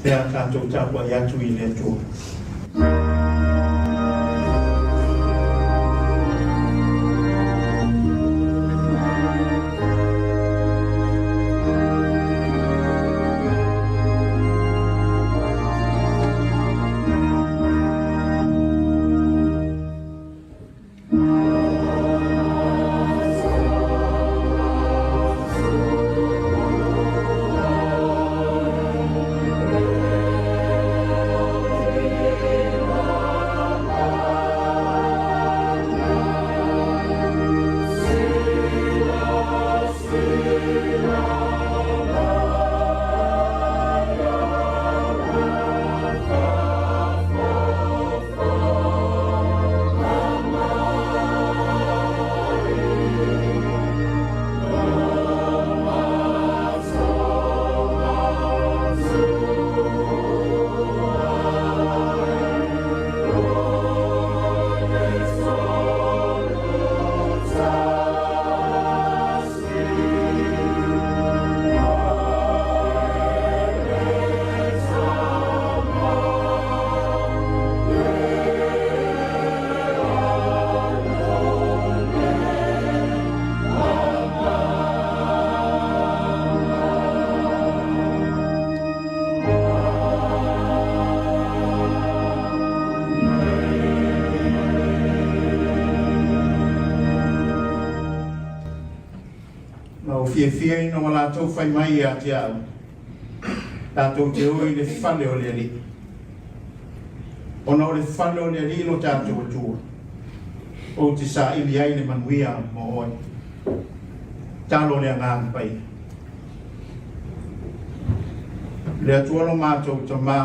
Pea tātou tāpua iatu I le atua. Fia ino ma lātou whai mai a te au. Tātou te oi le whale o le ali. Ona o le whale o le ali ilo tātou atua. O te sa ili ai le manuia mo oi. Tālo le angāng pai. Le atua lo mātou ta mā.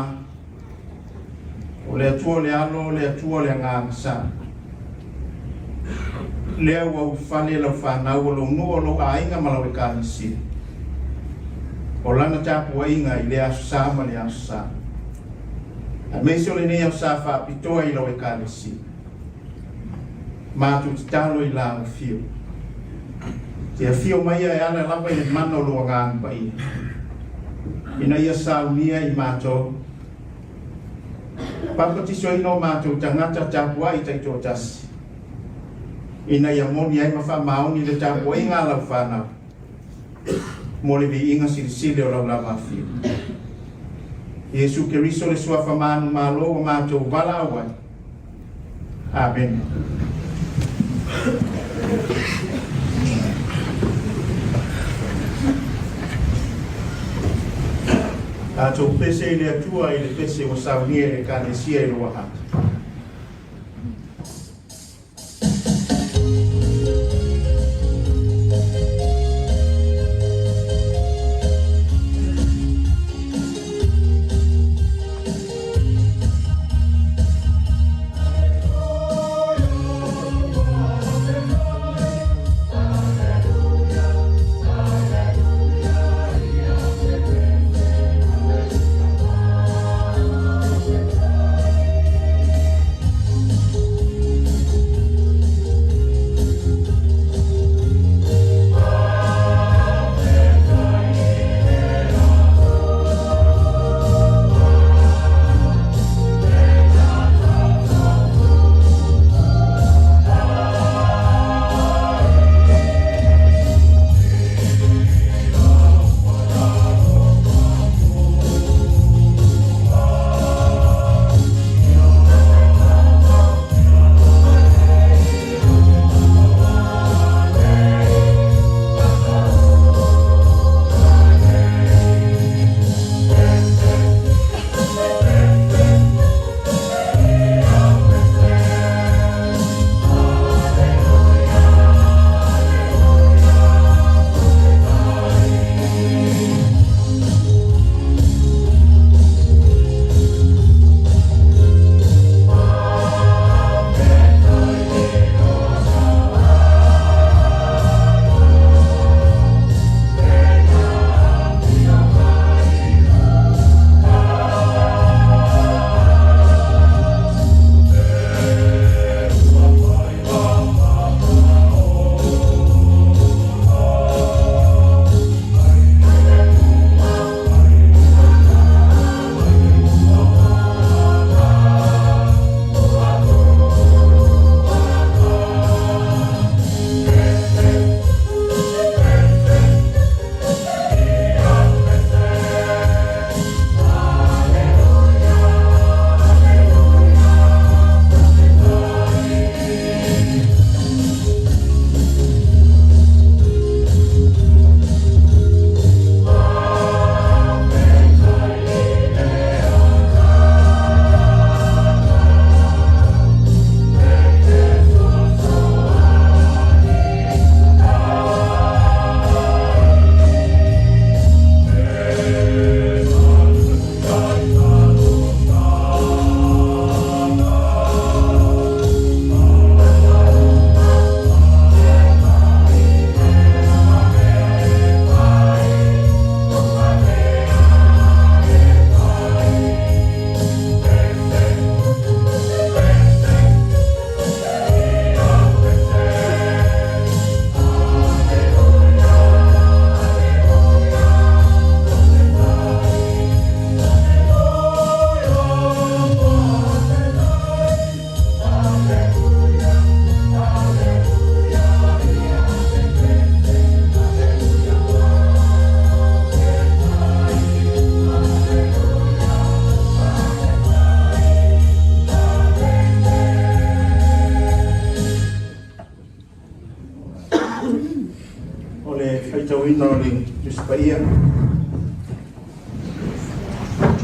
O le atua le alo, le atua le angāng sa. Lea wau whale lau whanau o lo nua lo ainga malau e kānisi. O lana tāpua inga I le asu sā ma le asu sā. A meisi o le nei au sā whapitoa I lau e kānisi. Mātu te talo I la o fio. Te a fio mai e ana lapa I le mana o lo ngāng pai. Ina ia sā unia I mātou. Papatiso ino mātou tangata tāpua I taito tasi. Ina ia moni ai mawha maoni le tāpua I ngā lau whanau. Mo le vi inga sirisile o lau lau mawhio. Iesu ke riso le suafa manu malo o mātou wala awai. Amen. Tātou pese I le atua I le pese o saunia e kānesia I roa hata.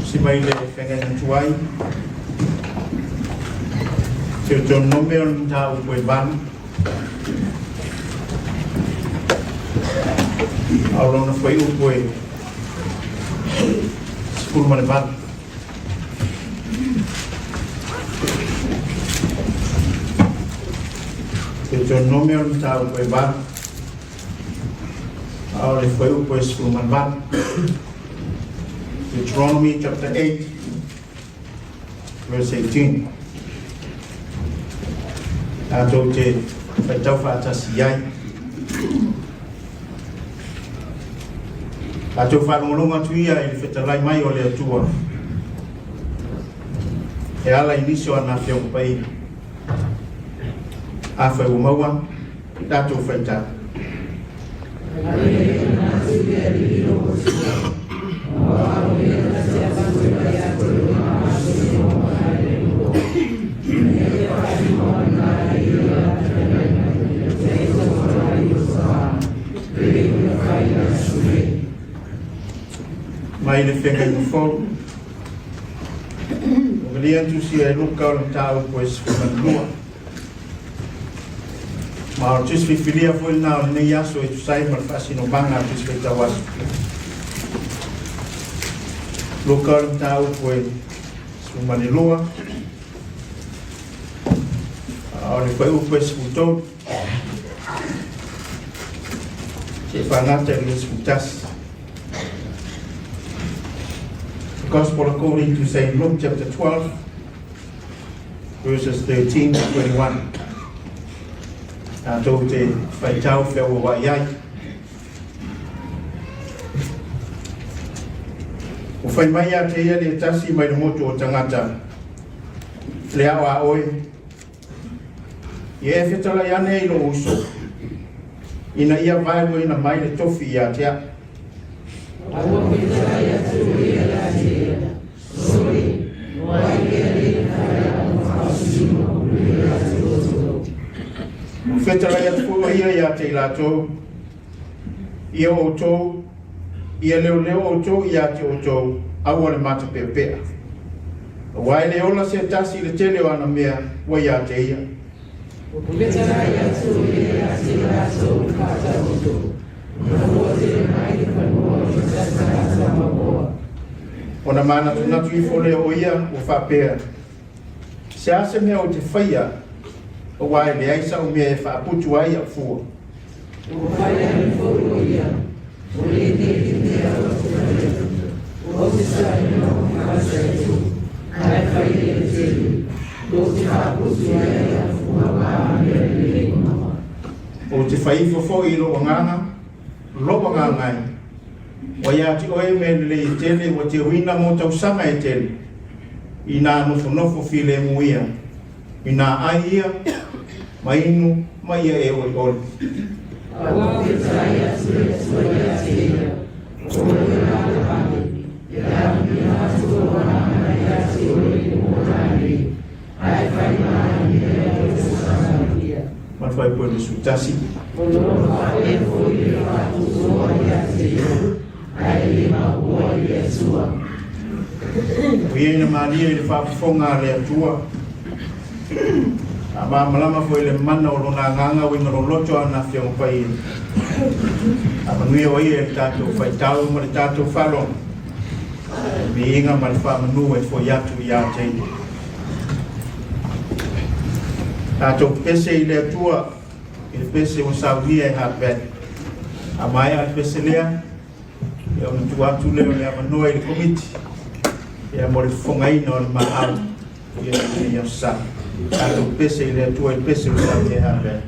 si mai le whenga tuai. Te o ton nome o nta upo e banu. Aurona foi upo e sepulu mane banu. Te o ton nome o nta upo e banu. Aurona foi upo e sepulu mane banu. Deuteronomy chapter 8, verse 18. Ato te whaitau whaatasi ai. Ato whanonga tuia i whetalai mai o le atua. E ala iniso ana whiau pai. A whai umaua, tato whaita. Mai le whenga i whau. O lia tusi e luka o le tau po e sifumanua. Ma o tis whiwhilia fwoi nā o nei aso e tusai ma le whasino banga tis whai tau aso. Luka o le tau po e sifumanua. O le whai upo e sifutou. Se whanata e le sifutasi. Gospel according to St. Luke chapter 12, verses 13 to 21. Tau te whaitau whiau wa iai. O whai mai a te ia le tasi mai no motu o tangata. Le awa oe. I e whetala iane i lo uso. Ina ia vai mo ina mai le tofi i a tea. Whetara ia tukua ia te ilato. Ia o tō, ia leo leo o tō ia te o tō, aua le mata pēpea. Wai le ola se tasi le tele o ana mea, wa ia te ia. Whetara ia tu ia te ilato, kata o tō. Ona mana tunatu I fole o ia o whapea. Se ase mea o te whaia, o wae le aisa o mea e whaaputu ai a fua. O whaia ni fole o ia, o le te mea o te o te sai no kasa e tu, ai whaia e te lu, o te whaaputu ai a fua waa mea le mama. O te whaifo fo I lo ngana, lopa ngā ngai. Wa ia ti oe me le I tele wa te huina mo tau sanga e tele. I nā nofo file muia. I nā ai ia, ma inu, ma ia e oi oi. Awa te tai a sui a te ia. O le rāta pāne. Ia mi nā tua wana ia te oi mo rāni. Ai whai nā ni e o te sanga ia. Man whai pua le sutasi. O loma e fwoi le whatu soa ia te ia. Ai lima ua ia tua. O ia ina maria I le whapufonga le atua. A malama foi le mana o lona nganga o ina Lotu ana whiau pai. A manui o ia e tātou whaitau ma le tātou whalong. Mi inga ma le whamanu e foi atu I a teine. Tātou pese I le atua, I le pese o sauria e hapet. A mai a pese lea, e o tu atu leo le amanua I le komiti. E a mo le whongaina o le maau, I e ia sa. Tātou pese I le atua I pese o sauria e hapet.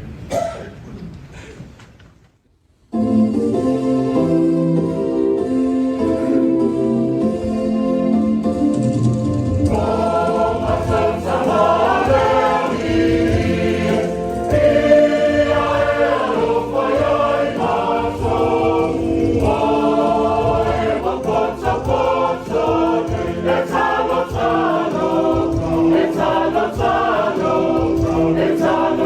It's all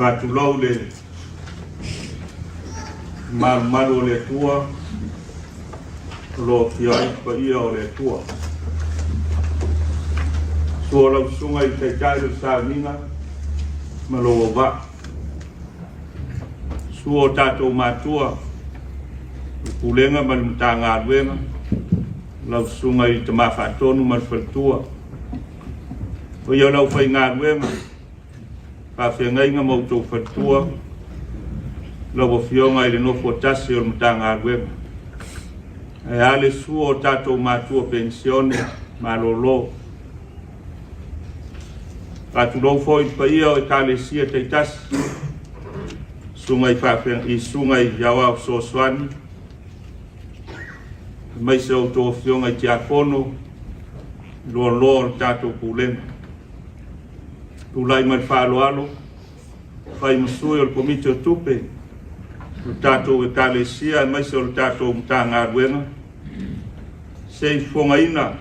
Katulau le malu le tua lo fiai pa ia o le tua so la sunga I te kairo sa ninga malo va so tato matua Pulega man tanga wenga la sunga I te mafatonu man fatua o ia la fai nga wenga pa fenga inga mo to fatua lo fionga I le no fotasi o mtanga wenga e ale suo tato matua pensione malolo Atu lo foi pa ia o kalesia te tas sunga I fafen I sunga I yawa so swani mai se o to fionga I tiakono lo tato Pulega tulai man falo alo fai musui o komiti o tupe o tato e kalesia mai se o tato mtanga wenga sei fonga ina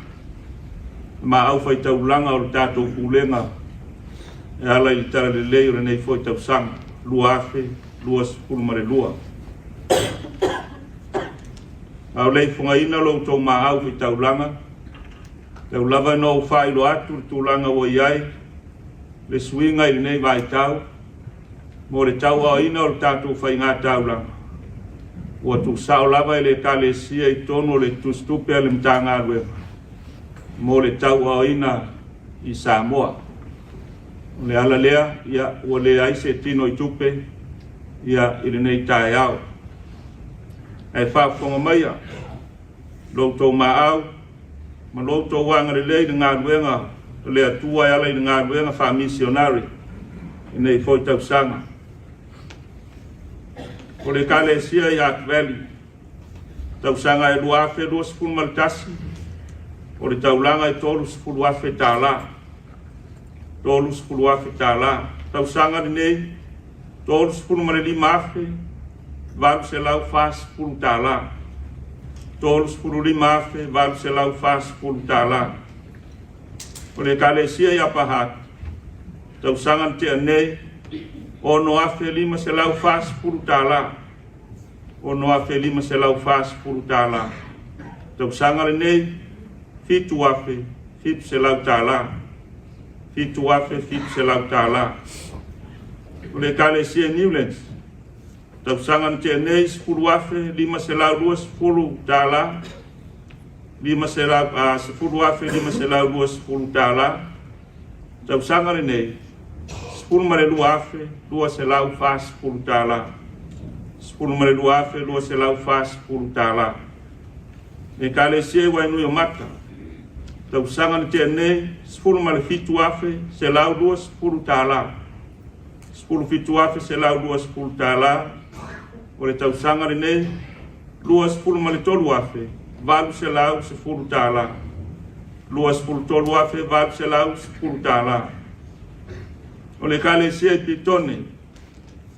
ma Aofa'i taulanga o tato Pulega e ala I Talalelei o nei foi tau sang lua afe lua sepulu mare lua au lei fonga ina lo tau ma Aofa'i taulanga tau lava no Aofa'i lo atu tulanga o iai le suinga I nei vai tau mo le tau a ina o tato fai ngā taulanga o tu sao lava le kalesia I tono le tustupe le mtanga alwe mo le tau a ina I Samoa le ala lea ia o le ai se tino I tupe ia I le nei tae au e whaafonga maia lo tau maau ma lo tau wanga le lei ngā ruenga le atua ala I ngā ruenga Missionary I nei foi tau sanga o le kalesia I Aofa'i tau sanga e lua afe lua sepulu maltasi o le taulanga I tolu sepulu afe tāla tolu sepulu afe tāla tau sanga nei tolu sepulu mare lima afe valu se lau fa sepulu tāla tolu sepulu lima afe valu se lau fa sepulu tāla o le kalesia I apahat tau sanga te nei ono afe lima se lau fa sepulu tāla ono afe lima se lau fa sepulu tāla tau sanga nei fitu afe fitu se lau tāla fitu afe fitu se lau tāla o le kalesia Newlands tau sanga te nei sepulu afe lima se lau lua sepulu tāla lima se lau sepulu afe lima se lau lua sepulu tāla tau sanga nei sepulu mare lua afe lua se lau fa sepulu tāla sepulu mare lua afe lua se lau fa sepulu tāla e kalesia wainui o mata tau sanga te nei sepulu mare fitu afe se lau lua sepulu tāla sepulu fitu afe se lau lua sepulu tāla o le tau sanga nei lua sepulu mare tolu afe valu se lau sepulu tāla lua sepulu tolu afe valu se lau sepulu tāla o le kalesia Ueligitone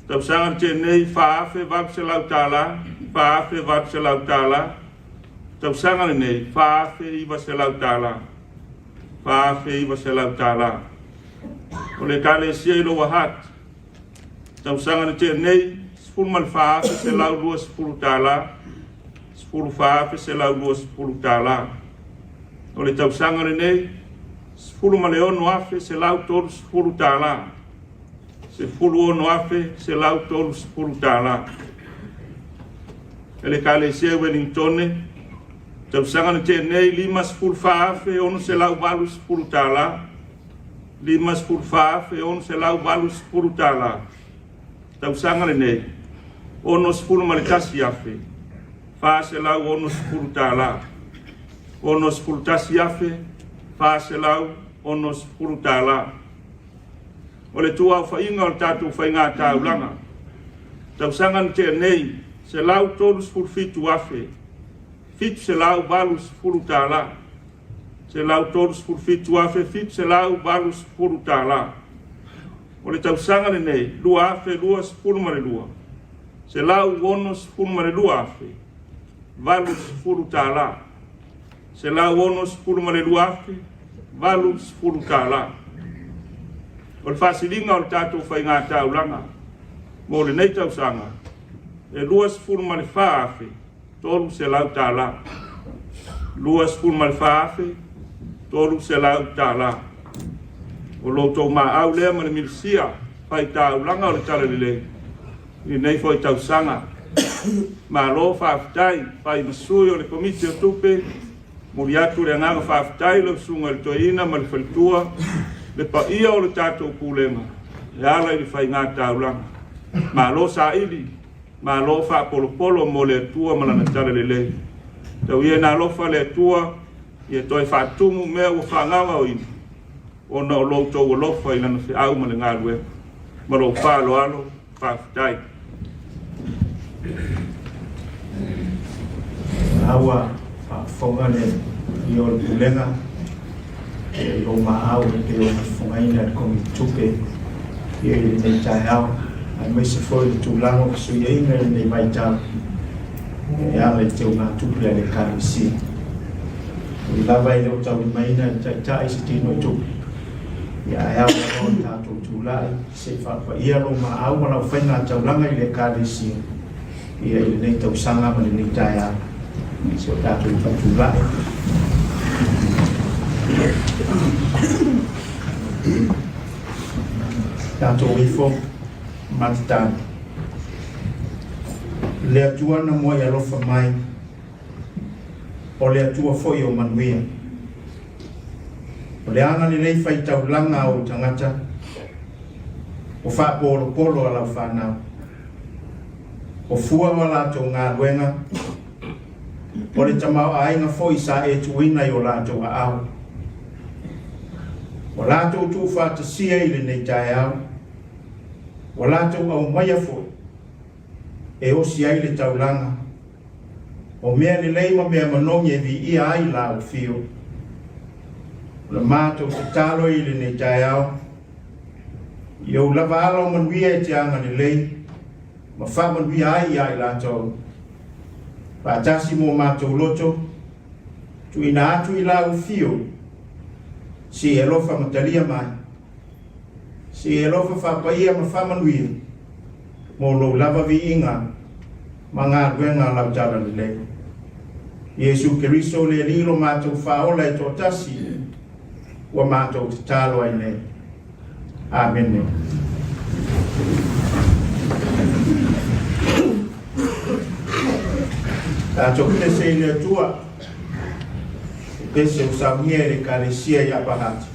tau sanga te nei fa afe valu se lau tāla fa afe valu se lau tāla tau sanga nei fa afe iwa se lau tāla fa afe iwa se lau tāla o le kalesia I loa hat tau sanga te nei sepulu mal fa afe se lau lua sepulu tāla sepulu fa afe se lau lua sepulu tāla o le tau sanga nei sepulu ma le ono afe se lau tolu sepulu tāla sepulu ono afe se lau tolu sepulu tāla e le kalesia Ueligitone tau sanga te nei lima sepulu fa afe ono se lau valu sepulu tāla lima sepulu fa afe ono se lau valu sepulu tāla tau sanga nei ono sepulu ma le tasi afe fa se lau ono sepulu tāla ono sepulu tasi afe fa se lau ono sepulu tāla o le tua Aofa'i o tatou fai ngā taulanga tau sanga te nei se lau tolu sepulu fitu afe fitu se lau valu sepulu tāla se lau tolu sepulu fitu afe fitu se lau valu sepulu tāla o le tau sanga nei lua afe lua sepulu mare lua se lau ono sepulu mare lua afe valu sepulu tāla se lau ono sepulu mare lua afe valu sepulu tāla o le fasilinga o le tatou fai ngā taulanga mo le nei tausanga e 24 afe tolu se lau tāla 24 afe tolu se lau tāla o Lotu maau lea ma le milisia pai taulanga o le Talalelei i nei foi tausanga ma lo whaafitai pai masui o le komiti o tupe muri atu le nganga whaafitai le sunga le toina ma le whalitua le pa ia o le tātou pulenga e ala i le whai ngā taulanga ma lo sa ili ma lo whaapolopolo mo le atua ma lana Talalelei tau ia nā lofa le atua ia toi whaatumu mea ua whangawa o ini o na o Lotu o lofa i lana au ma le ngā lue ma lo whaalo alo whaafitai awa whongane i o Pulega e o maau e o whongaina komiti tupe i e nei tai au ai mai se foi le tūlango ki sui inga i nei mai tau e ala i teo ngā tupe a le karisi i lava i leo tau i maina i tai tai se tino i tupe i a ea o tātou tūlai se whakwa ia lo maau ma lau whainga taulanga i le karisi ia i le nei tau sanga ma le nei tai au se o tātou i whatulai tātou i fo matitani le atua na moa i alofa mai o le atua foi o manuia o le ana le lei fai taulanga o tangata o whaapolo a lau whanau o fua wa lātou ngā luenga o le tamau ainga foi sa e tuina i o lātou a au o lātou tū whātasia i le nei tai au o lātou au maia foi e osi ai le taulanga o mea le leima mea manongi e vi ia ai la o fio le mātou te talo i le nei tai au i au lava ala o manuia e te anga le lei ma whamanui ai ai lātou Pātasi mō mātou loto, tu ina atu i lau fio, si e lofa matalia mai, si e lofa whapaia ma whamanuia, mō lo lava vi inga, ma ngā ruenga lau Talalelei. Iesu Keriso le lilo mātou whaola e tō tasi, wa mātou te talo ai nei. Amen. Tātou kine se ile atua, pese o samia e karesia i apahati.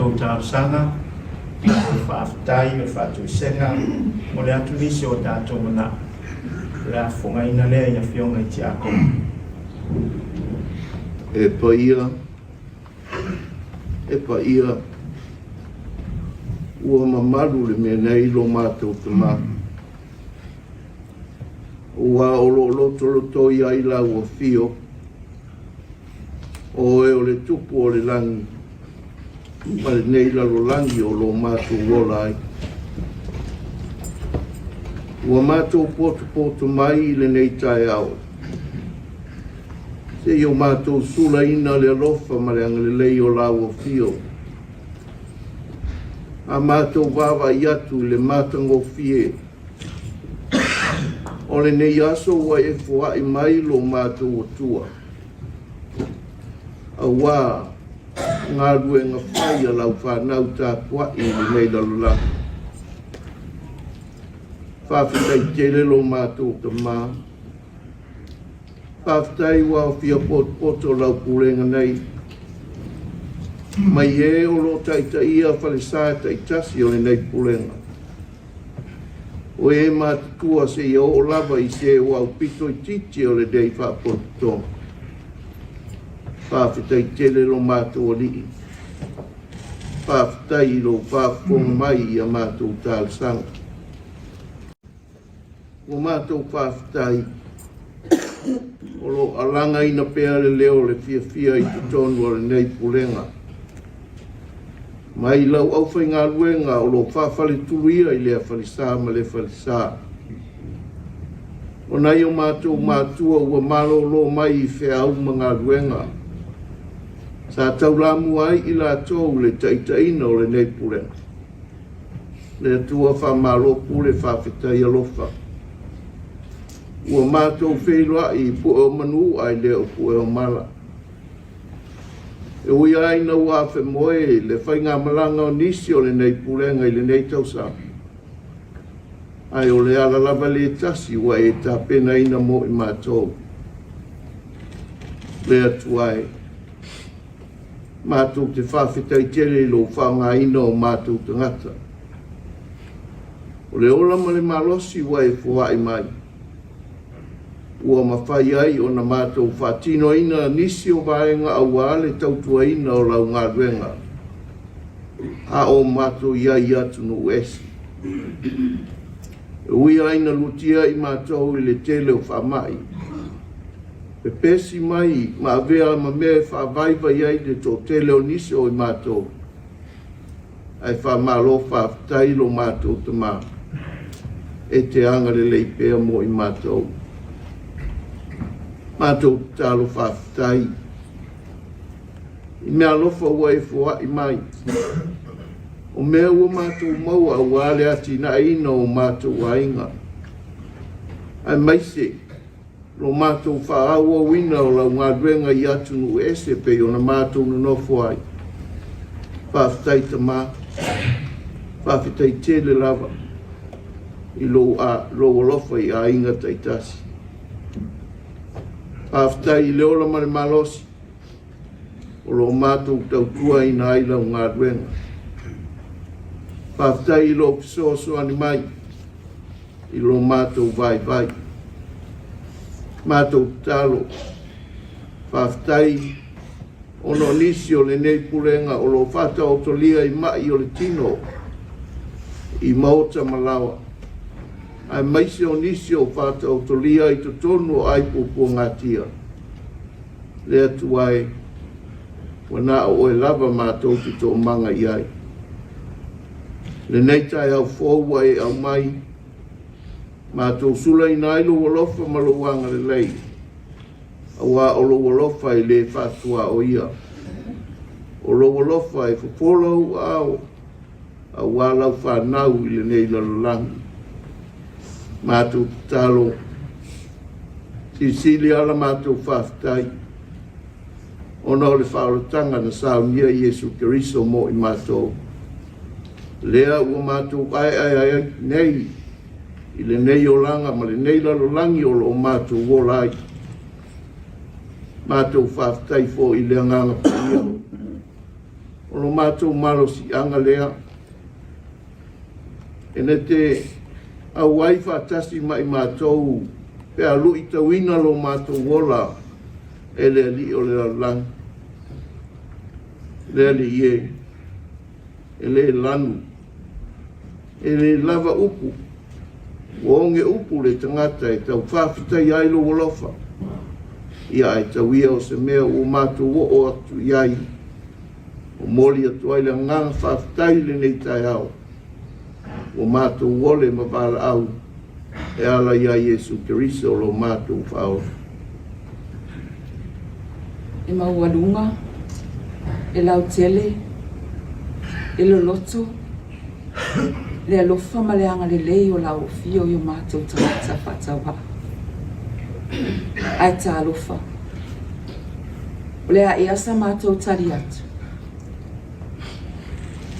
mātou tāsanga, whaafitai me whātou senga, mo le atu nisi o tātou mana. Le afonga ina lea ia whionga I te ako. E pa ia, ua mamaru le mea nei lo mātou te mā. Ua o lo tolo ia I la ua fio, o e o le tupu o le langi, ma le nei la lo langi o lo mātou wola ai. Ua mātou poto mai I le nei tae au. Se o mātou sula ina le alofa ma le angalelei o la ua fio. A mātou wawa I atu le mātango fie. O le nei aso ua e fua I mai lo mātou o tua. A wā ngā ruenga whai a lau whanau tā kua I le nei lalula. Whawhitai tere lo mātou ta mā. Whawhitai wā whia poto lau pulenga nei. Mai e o lo taita ia whalisā tai tasi o le nei pulenga. O e mātua se I o lava I se wau pito I titi o le dei whapoto. Whawhitai tere lo mātou o lii. Whawhitai lo whawhong mai I a mātou tālsanga. O mātou whawhitai, o lo alanga ina pēr le leo le fia I te tonu o le nei pulenga. Mai lau Aofa'i ngā luenga o lo whawhale turuia I lea whalisā ma le whalisā. O nei o mātou mātua ua malo lo mai I whea au ma ngā luenga. Sa taulamu ai I la tōu le taitaina o le nei pulenga. Le atua whamalo pule whawhitai alofa. Ua mātou wheilua I pu o manu ai leo pu o mala. E ui aina ua whe moe le whainga malanga o nisi o le nei pulenga I le nei tausa. Ai o le ala lava le tasi ua e ta pena ina mo I mātou. Le atuai. Mātou te whawhitai tere lo whaunga ina o mātou tangata. O le ola ma le malosi ua e fua I mai. Ua mawhai ai o na mātou whatino ina nisi o vaenga a wale tautua ina o lau ngā ruenga. A o mātou iai atu no esi. Ui aina lutia I mātou I le tele o whamai. Pe pesi mai ma avea ma mea whawaiva iai le tō tele o nisi o I mātou. Ai whamalo whawhitai lo mātou te mā. E te angarelei pēr mo I mātou. Mātou tālo whawhitai. I mea lofa ua e fua I mai. O mea ua mātou maua ua ale ati na ina o mātou ainga. Ai maise, lo mātou whaau o wina o lau ngā ruenga I atu nu ese pe o na mātou no nofo ai. Whawhitai ta mā. Whawhitai tele lava. I lo lofa I a inga taitasi. Whawhitai I leola ma le malosi. O lo mātou tautua I nā ila o ngā ruenga. Whawhitai I lo pisoso ani mai. I lo mātou vai. Mātou talo. Whawhitai ono nisi o le nei pulenga o lo whata o tolia I mai o le tino. I maota malawa. Ai maise o nisi o whata o tolia I totonu o aipopo ngā tia. Le atuai, wana o e lava mātou ki tō manga iai. Le nei tai au fōua e au mai, mātou sula I nailo walofa ma lo wanga le lei. Awa o lo walofa I le whatua o ia. O lo walofa I whapolo au, awa lau whanau I le nei lalolangi. Mātou talo, sisili ala mātou whawhitai. Ona o le whaoratanga na saunia Iesu Keriso mo I mātou. Lea ua mātou ai nei, I le nei o langa ma le nei lalolangi o lo mātou wolai. Mātou whawhitai fo I le anganga pia. o lo mātou malo si anga lea. E ne te au ai whātasi mai mātou pe a lui tauina lo mātou wola e le li o le lang. Le li e, e le lanu, e le lava upu, o onge upu le tangata e tau whawhitai ai lo wolofa. Ia e tau ia o se mea o mātou o atu iai, o moli atu ai le nganga whawhitai le nei tai au. O mātou wole ma wala au, e ala ia Yesu Keriso lo mātou whao. E maualunga, e lau tele, e lo lotu, le alofa ma le anga le lei o lau fio i o mātou tangata whatawa. Ai ta alofa. O lea e asa mātou tari atu.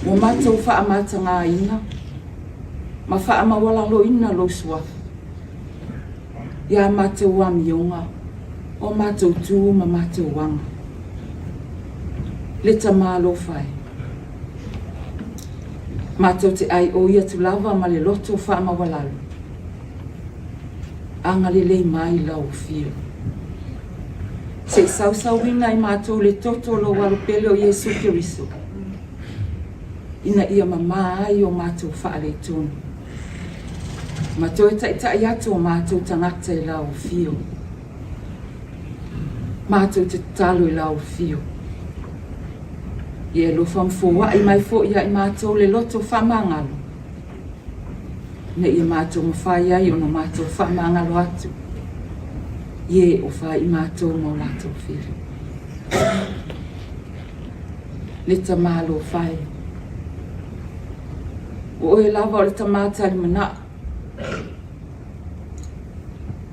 Mo mātou wha amata ngā ina, ma wha amawala lo ina lo suafu. Ia mātou wa mionga, o mātou tū ma mātou wanga. Le ta mālo whai. Mātou te ai o ia tu lava ma le loto wha amawalalu. Anga le lei mai lau fio. Se sau wina i mātou le toto lo walu pele o Yesu Keriso. Ina ia mama ai o mātou wha le tonu. Mātou e tai atu o mātou tangata i lau fio. Mātou te talo i lau fio. Ie lo whamfua i mai fo ia i mātou le loto whamangalo. Ne ia mātou mawhai ai o no mātou whamangalo atu. Ie o whai i mātou mo latou fio. Le ta mālo whai. O e lava o le ta mātari mana.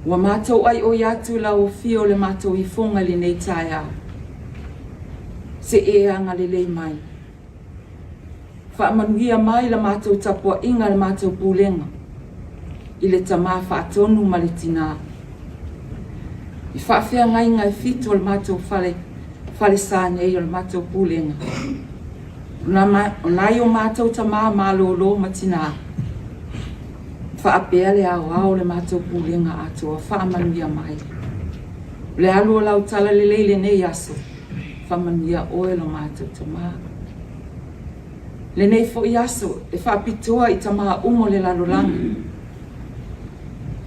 Wa mātou ai o iatu lau fio le mātou i fonga li nei tai au. Se e anga le lei mai. Whaamanuia mai la mātou tapua inga le mātou Pulega. I le tamā whaatonu ma le tina. I whaafea ngai ngai fito le mātou whale sānei o le mātou Pulega. Nai o mātou tamā mālolo ma tina. Whaapea le au le mātou Pulega atua whaamanuia mai. Le alu o lau talalelei le nei aso. Whamania oe lo mātou tamā. Le nei fo i aso, e whaapitoa i tamā umo le lalolanga.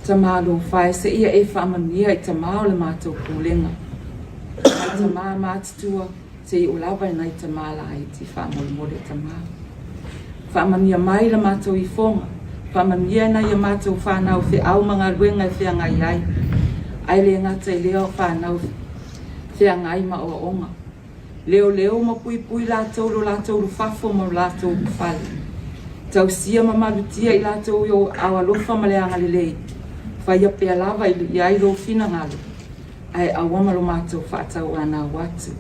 Tamā lo whae se ia e whamania i tamā o le mātou Pulega. Tamā mātutua se i olawa i nei tamā la i ti whamole tamā. Whamania mai la mātou i fonga. Whamania na ia mātou whanau whi au mga ruenga whi ngai ai. Ai le ngata i leo whanau whi ngai ma o onga. Leo ma pui lātou lo lātou rufafo ma lātou rufale. Tau sia ma malutia i lātou i o awalofa ma le anga lelei. Whai a pia lava i ai lo fina ngalo. Ai awama lo mātou whaatau ana watu.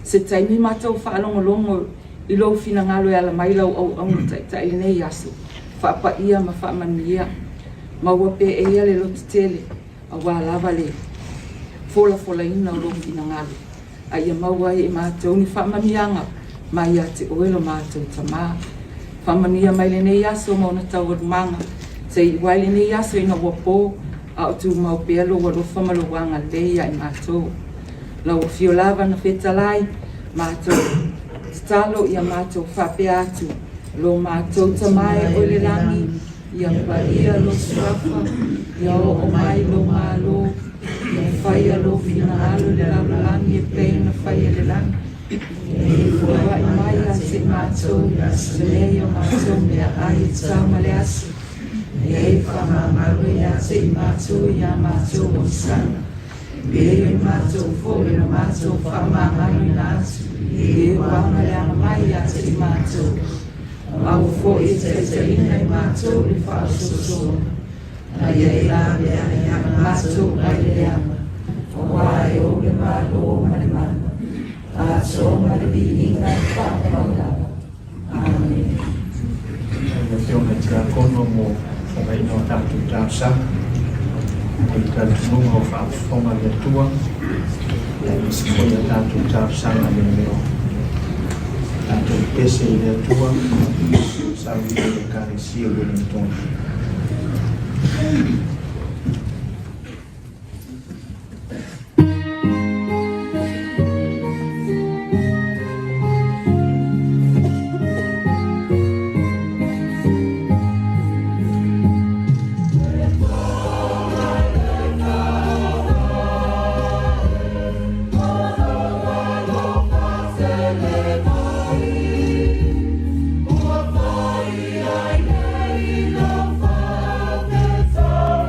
Se taimi mātou whaalongolongo i lo fina ngalo e ala mailau au tai i nei aso. Whaapa ia ma whaamania. Ma wape e ia le lotu tele. A wā lava le. Fola ina o lo fina ngalo. Ai maua e mātou ni whamanianga mai a te oelo mātou tamā. Whamania mai le nei aso mo na tau manga. Se i wai le nei aso ina wapo a o tu mau pealo wa rofa malawanga leia i mātou. Lau fio lava na whetalai mātou. Talo i a mātou whapea atu. Lo mātou tamai o le langi. I a paia lo surafa. I a o mai lo malo. Ia whaia lo fina alo le laulangi e peina whaia le langi. E fua i mai a se mātou, se leo mātou mea ai tau ma le asu. E whamamaru i a se mātou i a mātou o sana. E i mātou fōi na mātou whamamaru i na atu. E wanga le ana mai a se mātou. Au fōi te ina i mātou i whaasosona. Ai e la mea i a mātou ai le ama. O wai o le mālo ma le mana. A so ma le bihinga i whakamaulawa. Amen. Ia te ona tia kono mo whakaina o tātou tāpsa. I tātununga o whaafonga le atua. Ia isi koia tātou tāpsa na le meo. Ato pese i le atua, sa wile le karesia Ueligitone. Oh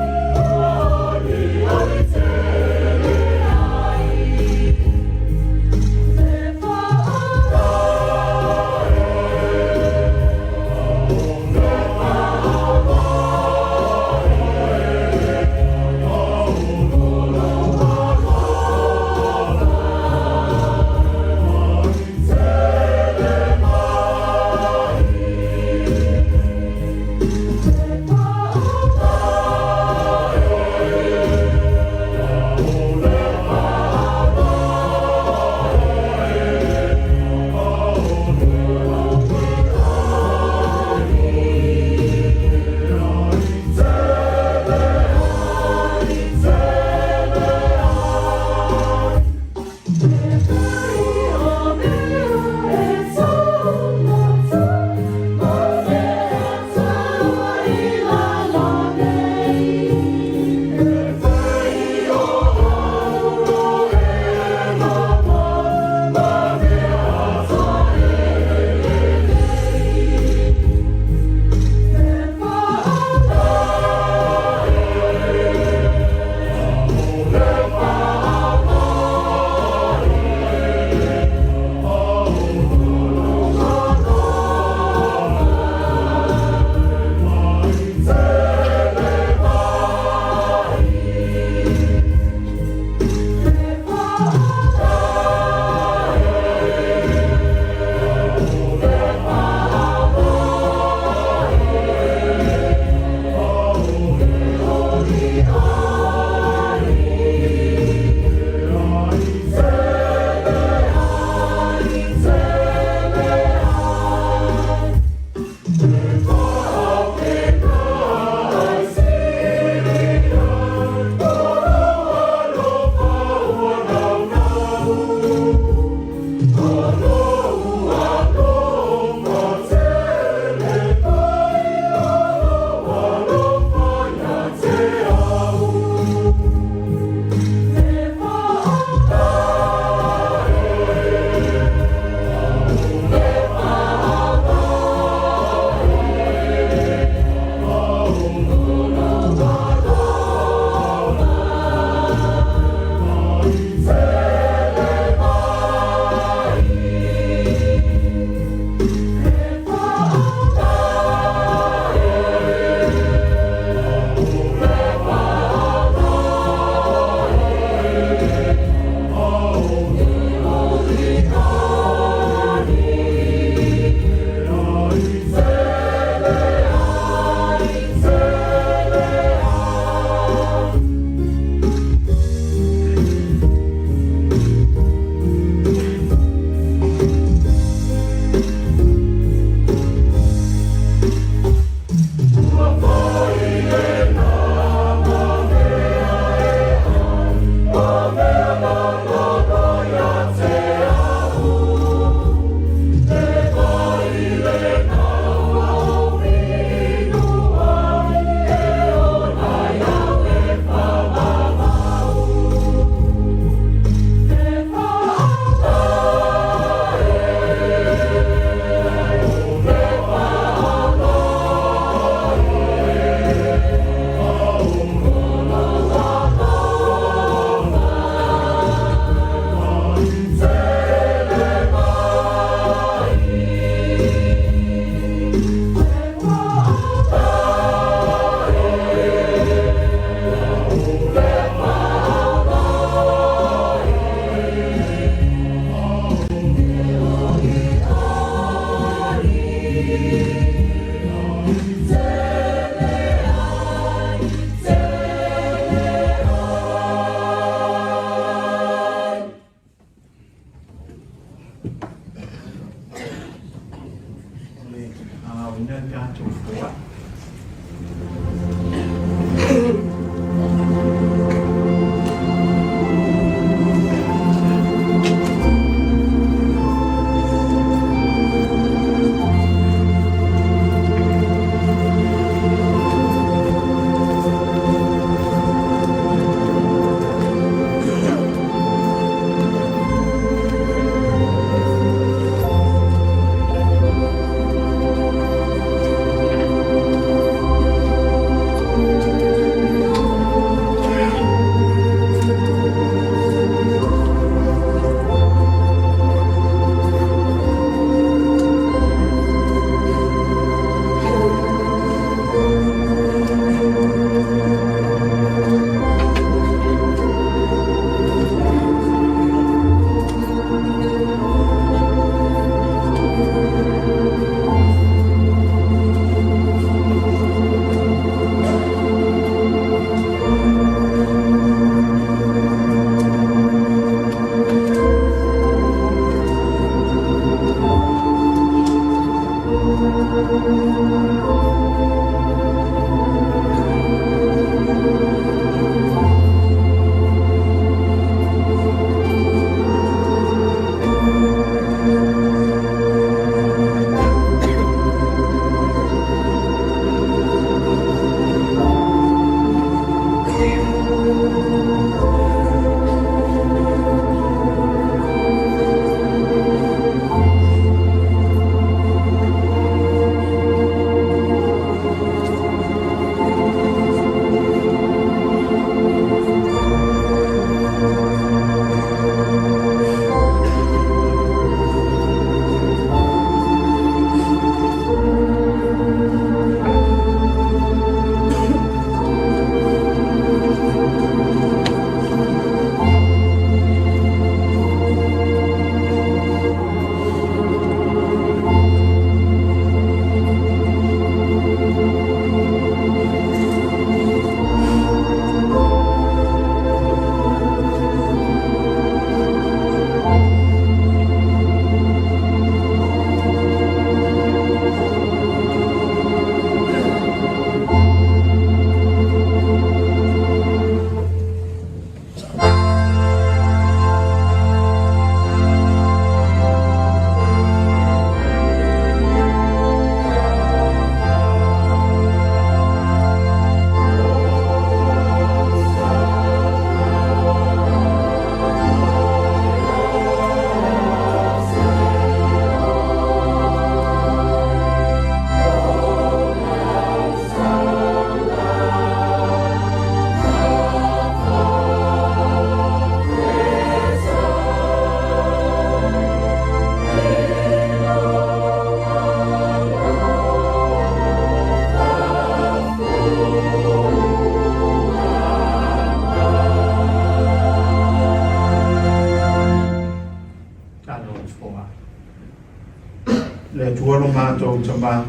mātou tama.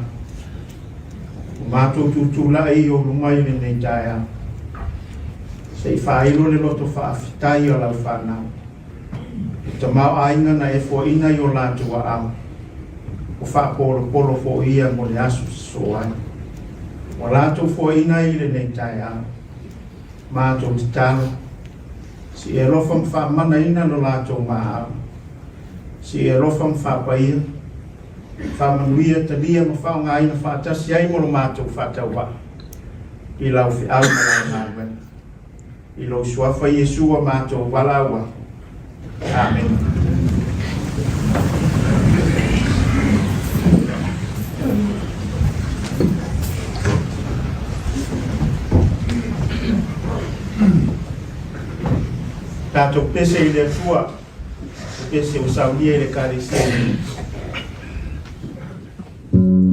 Mātou tūtula e o lungai le nei taia. Sei whaelo le loto whaafitai o lau whanau. Tamau ainga na e fo ina i o lātua au. O whaapolo polo fo ia mo le asu soai. O lātou fo ina i le nei taia. Mātou te talo. Si e lofam whaamana ina lo lātou maa au. Si e lofam whaapaia. Whaamanuia ta lia ma whaonga aina whaatasi ai mo lo mātou whaatau I lau fi au ma lau nāwe. I lo suafa Yesua mātou walaua. Amen. Tātou pese I le tua, pese o saunia I le kariseni. Thank you.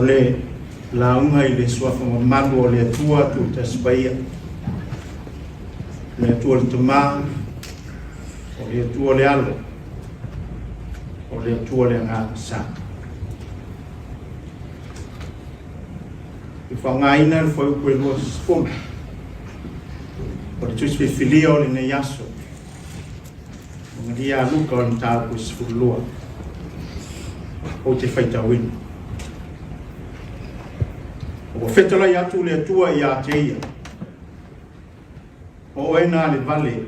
le launga I le suafa malu o le atua tu taspaia. Le atua le tama, o le atua le alo, o le atua le ngasa. I whangaina le whai koe lua spona. O le tuis whiwhilia o le ne yaso. O ngari a luka o le tāu koe sifurulua. O te whaitawina. O whetala I atu le atua I a te ia. O ena le vale.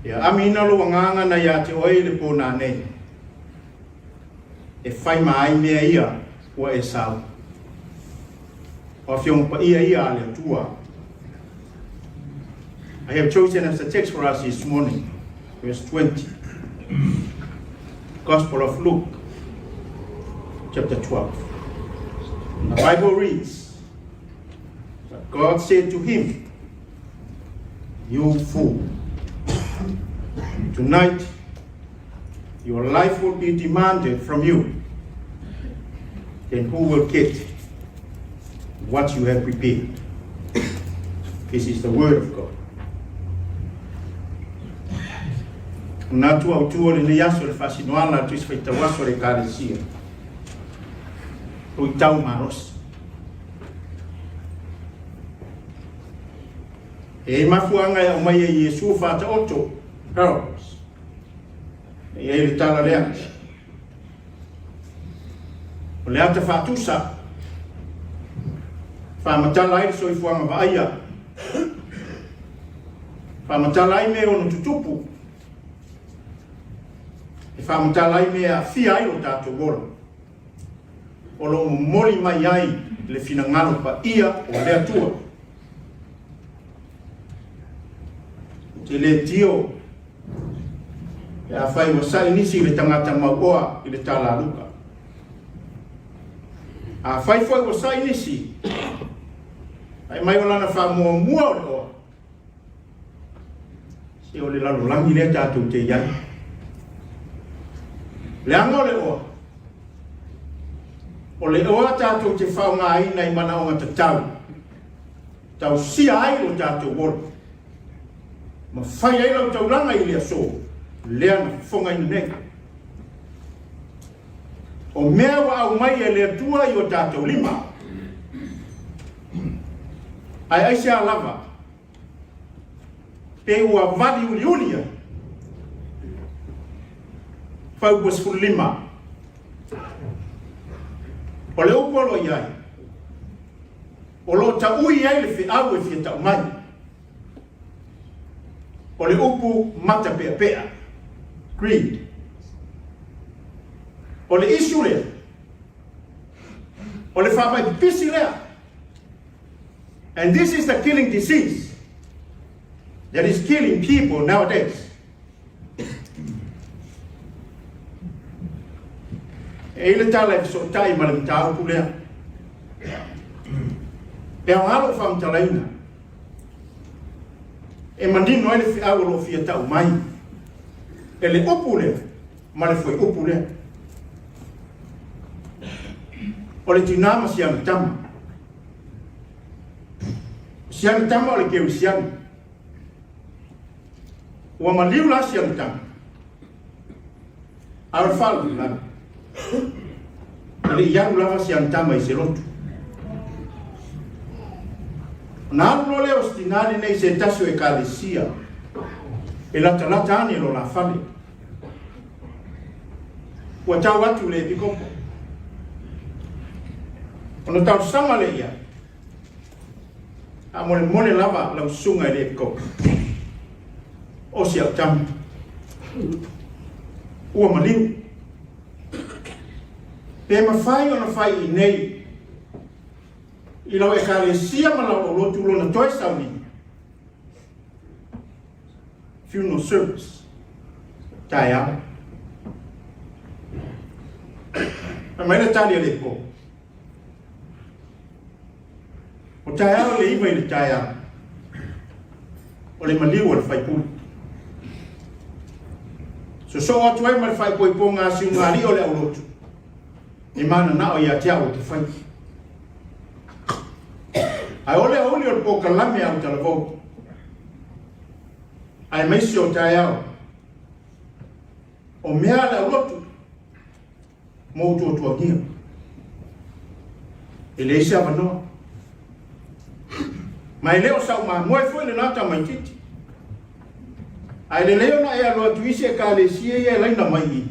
Ia amina lo nganga na ia te oe le pōna nei. E whai mai mea ia ua e sau. O whiong pa ia le atua. I have chosen as the text for us this morning, verse 20. Gospel of Luke, chapter 12. The Bible reads, but God said to him, you fool, tonight your life will be demanded from you. Then who will get what you have prepared? This is the word of God. Na tua utua le yaso le fasinoala tu isfai tawaso le karesia. O tau maros. E mafuanga ya umai e Yesu fata oto parables. E le Talalelei. O le ata fatusa. Whamatala so I fuanga vaia. Whamatala me ono tutupu. E whamatala me a fia I o tātou gora. O lo mori mai ai le finangalo pa ia o le atua. Te le tio. E a whai wasai nisi le tangata mauoa I le talaluka. A whai wasai nisi. Ai mai o lana wha mua o le oa. Se o le lalolangi le tātou te iai. Le anga o le oa. O le oa tātou te whaunga ai nei mana o ngata tau. Tau sia ai o tātou woro. Ma whai ai lau tau langa I le aso. Lea na whonga I nei. O mea wa au mai e le atua I o tātou lima. Ai se a lava. Pe ua vali uliulia. Fau was for lima. O le upolo iai. O lo ta ui ai le fi au e fi ta mai. O le upu mata pea pea. Greed. O le isu lea. O le whapai pisi lea. And this is the killing disease that is killing people nowadays. E le tala e so tai ma le tau pulea. E o alo wham talaina. E mandino ele fi au lo fia tau mai. E le opulea, ma le foi opulea. O le tinama si ang tama. Siang tama o le keu siang. Ua maliu la siang tama. Awa whalu lana. Ale iau lava siang tama I se lotu. Na alu leo stinari nei se tasio e kalesia. E lata ane lo la fale. Ua tau atu le pikopo. Ono tau sama le ia. A mone lava lau sunga le ko. O si au tam. Ua maliu. Pe mawhai o na whai I nei. I lau e kare sia ma lau o lotu lona toi sauni. Funeral service. Tai au. A mai na tali le ko. O tai au le iwa I le tai au. O le maliu o le whai puli. So atu ai ma le whai pui ponga si ungari o le au lotu. I mana na o ia tia o te whai. Ai ole o po kalame au talavo. Ai meisi o tai au. O mea la Lotu. Mo tu tua gia. Ele isa vanoa. Mai leo sau ma moe foi le nata mai titi. Ai le leo na e aloa tuisi e ka le sia e laina mai i.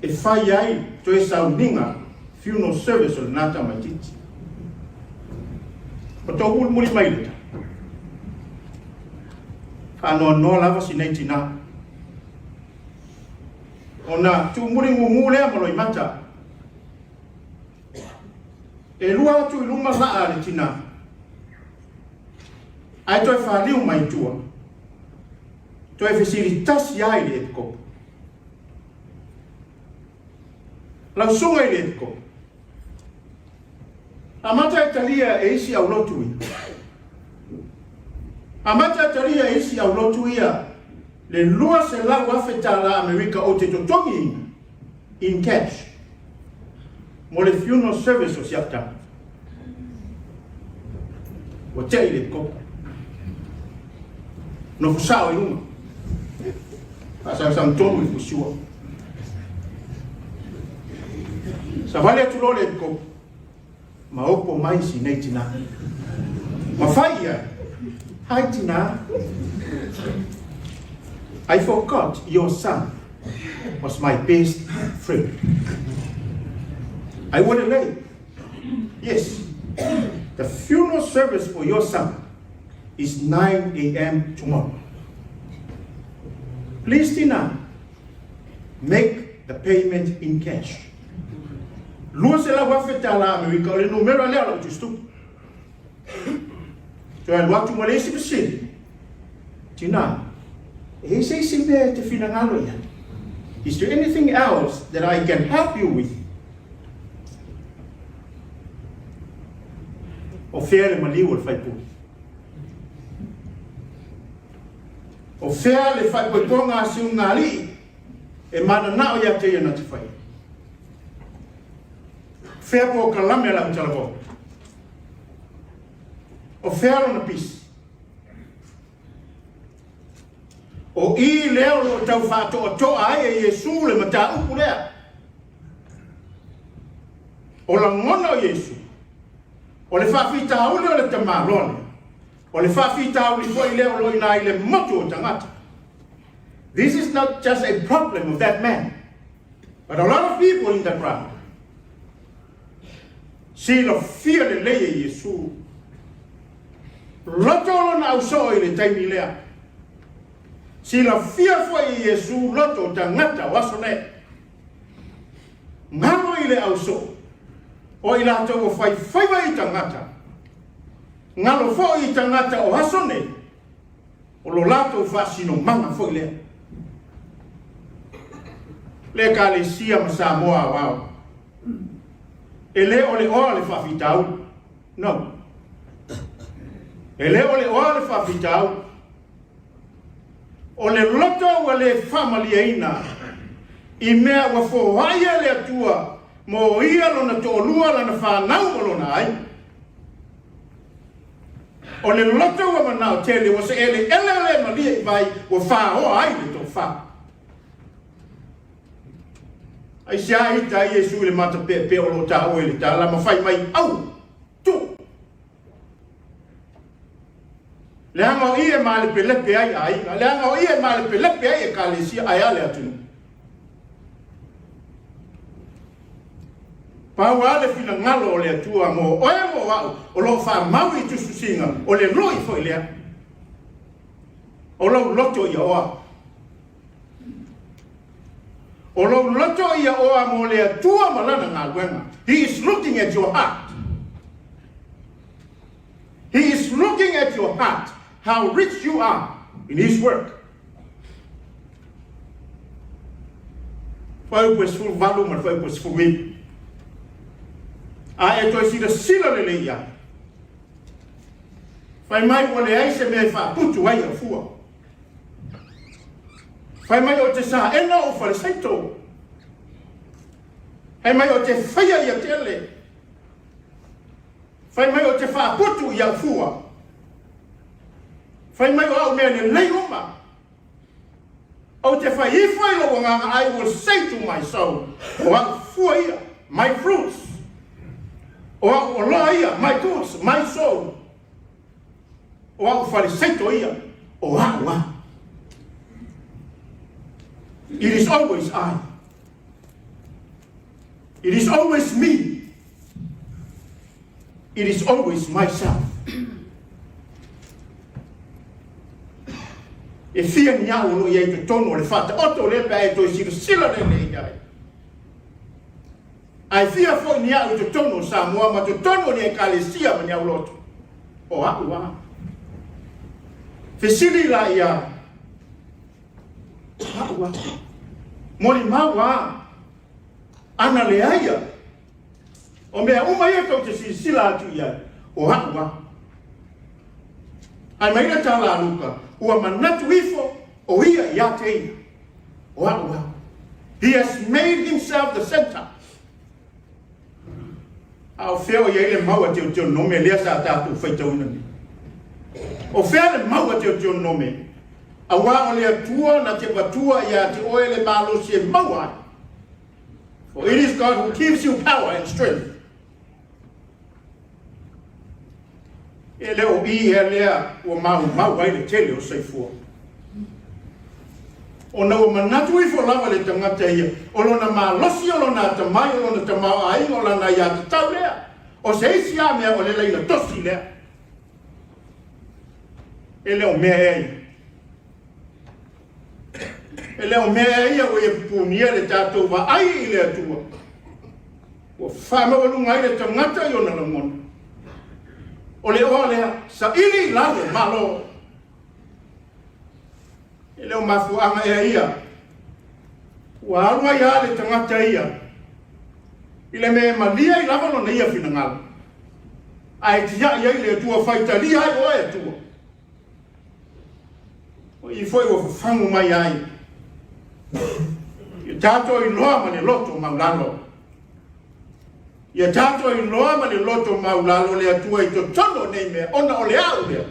E fai ai to e sau ninga funeral service o le nata mai titi. O tō hulu muri mai leta. Ano no lava si nei tina. O na tu muri ngungu lea malo i mata. E lua atu I luma laa le tina. Ai toi whaliu mai tua. Toi fesilitasi ai le etiko. Lau sunga I le etiko. Amata e talia e isi au Lotu ia. Amata e talia e isi au Lotu ia. Le lua se lau afeta la Amerika o te totongi in cash. Mo le funeral service o siapta. O te I le ko. No fusao I lunga. Asa sang tonu I fusua. Sa vale atu lo le ko. Ma opo mai si nei tina. Ma fai ia. Hai tina. I forgot your son was my best friend. I Ueligitone. Yes. The funeral service for your son is 9 a.m. tomorrow. Please, Tina, make the payment in cash. Lua se la wafeta la Amerika, le numero lea la utustu. So I want to Malaysia Pacific. Tina, is there anything else that I can help you with? O fea le maliu le whaipu. O fea le whaipuiponga si ungali e mana nao ia te ia na te whai. Fea po kalame la mtalavo. O fea lo na pisi. O I leo lo tau whato o toa ai e Yesu le mata upu lea. O la ngona o Yesu. O le whawhita haule o le tamarone. O le whawhita haule fwoi leo lo ina I le motu o tangata. This is not just a problem of that man, but a lot of people in the crowd. Si lo fia le leye Yesu. Loto lo na uso I le taimi lea. Si la fia fwoi Yesu loto tangata wasone. Ngano I le auso. O I lato o fai I tangata. Ngalo fo I tangata o hasone. O lo lato fasino manga fo lea. Le ka le sia ma Samoa wao. Ele o le oa le whawhitau. No. Ele o le oa le whawhitau. O le loto wa le whamaliaina. I mea wa fo haia le atua. Mo ia lona tōlua lana whanau o lona ai. O le loto wa manao tele wa se ele malia I vai wa whaoa ai le tō wha. Ai se aita Yesu le mata pe o lo ta o ele ta la mawhai mai au tu. Le hanga o ie ma le pelepe ai ai. Le hanga o ie ma le pelepe ai e ka le si ai ale atunu. Pau ale fina ngalo o le atua mo oe mo wau o lo wha maui tusu singa o le loi foi lea. O lo loto ia oa. O lo loto ia oa mo le atua malana ngā luenga. He is looking at your heart. He is looking at your heart. How rich you are in his work. Whai pues full valu ma whai pues full win. A e toi sila le leia. Whai mai o le aise me wha putu ai a fua. Whai mai o te sa ena o whare saito. Ai mai o te whaia ia tele. Whai mai o te whaaputu ia fua. Whai mai o au mea ni lei uma. O te whai iwhai lo nganga, I will say to my soul, o au fua ia, my fruits. O au loa ia, my goods, my soul. O au whariseto ia, o au a. It is always I. It is always me. It is always myself. E fia ni au no ia te tono le fata oto le pa e to sila le ia. Ai fia fo ni au te tono Samoa ma te tono ni ekalesia ma ni au lotu. O au a. Fesili la ia. Au a. Mori mawa. Ana le aia. O mea uma ia kau te sila atu ia. O au a. Ai mai na tala aluka. Ua manatu ifo o ia ia te ia. O au a. He has made himself the center. Au feo ia ile maua te o nome lea sa tātou whaitauna ni. O fea le maua te o nome. A wā o lea tua na te watua ia te oe le malo se maua. For it is God who gives you power and strength. E leo I e lea ua mau ai le tele o seifua. O na ua manatu I fo lava le tangata ia. O lona malosi o lona tamai o lona tamau ai o lona ia te tau lea. O se isi a mea o le leila tosi lea. E leo mea ei. E leo mea ia o e pupunia le tātou wa ai I le atua. O whama o lunga I le tangata I o na lamona. O le oa lea, sa ili lalo malo. E leo mafuanga ea ia. Ua arua ia le tangata ia. I le me malia I lava no na ia finangala. Ai tia ia I le atua whaitalia ai o e atua. O I foi o whangu mai ai. I tato I loa ma le loto maulalo. Ia tato I loa ma le loto maulalo le atua I to tono nei mea ona o le au lea.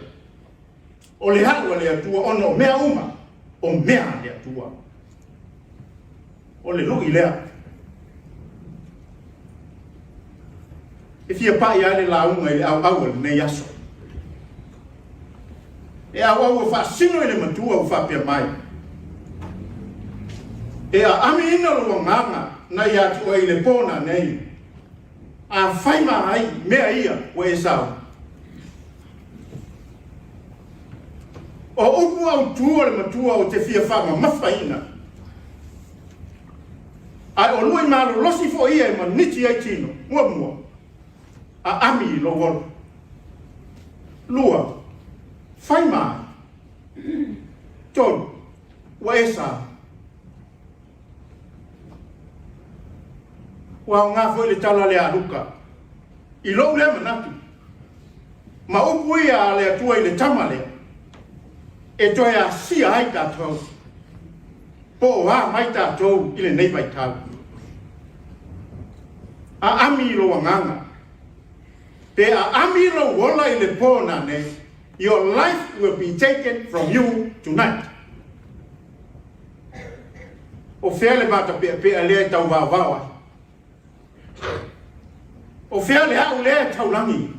O le au le atua ona o mea uma. O mea le atua. O le lui lea. E fia pai ale la unga I le au nei aso. E au fa sino ele matua o fa pia mai. E a ami ina lo nganga na ia tu ai le pona nei. A fai mai mea ia o e sao. O upu au tua le matua o te fia whama mawhaina. Ai o lui malo losi fo ia e maniti ai tino. Mua. A ami lo wolo. Lua. Fai mai. Ton. Wa e sao. Wa ngā foi le tala le aluka. I lou le manatu. Ma upu ia le atua I le tamale. E toi a sia ai tātou. Po wā mai tātou I le nei vai tau. A ami lo nganga. Pe a ami lo wola I le pōna ne. Your life will be taken from you tonight. O fea le bata pe le tau wawawa. O fea le au lea taulangi.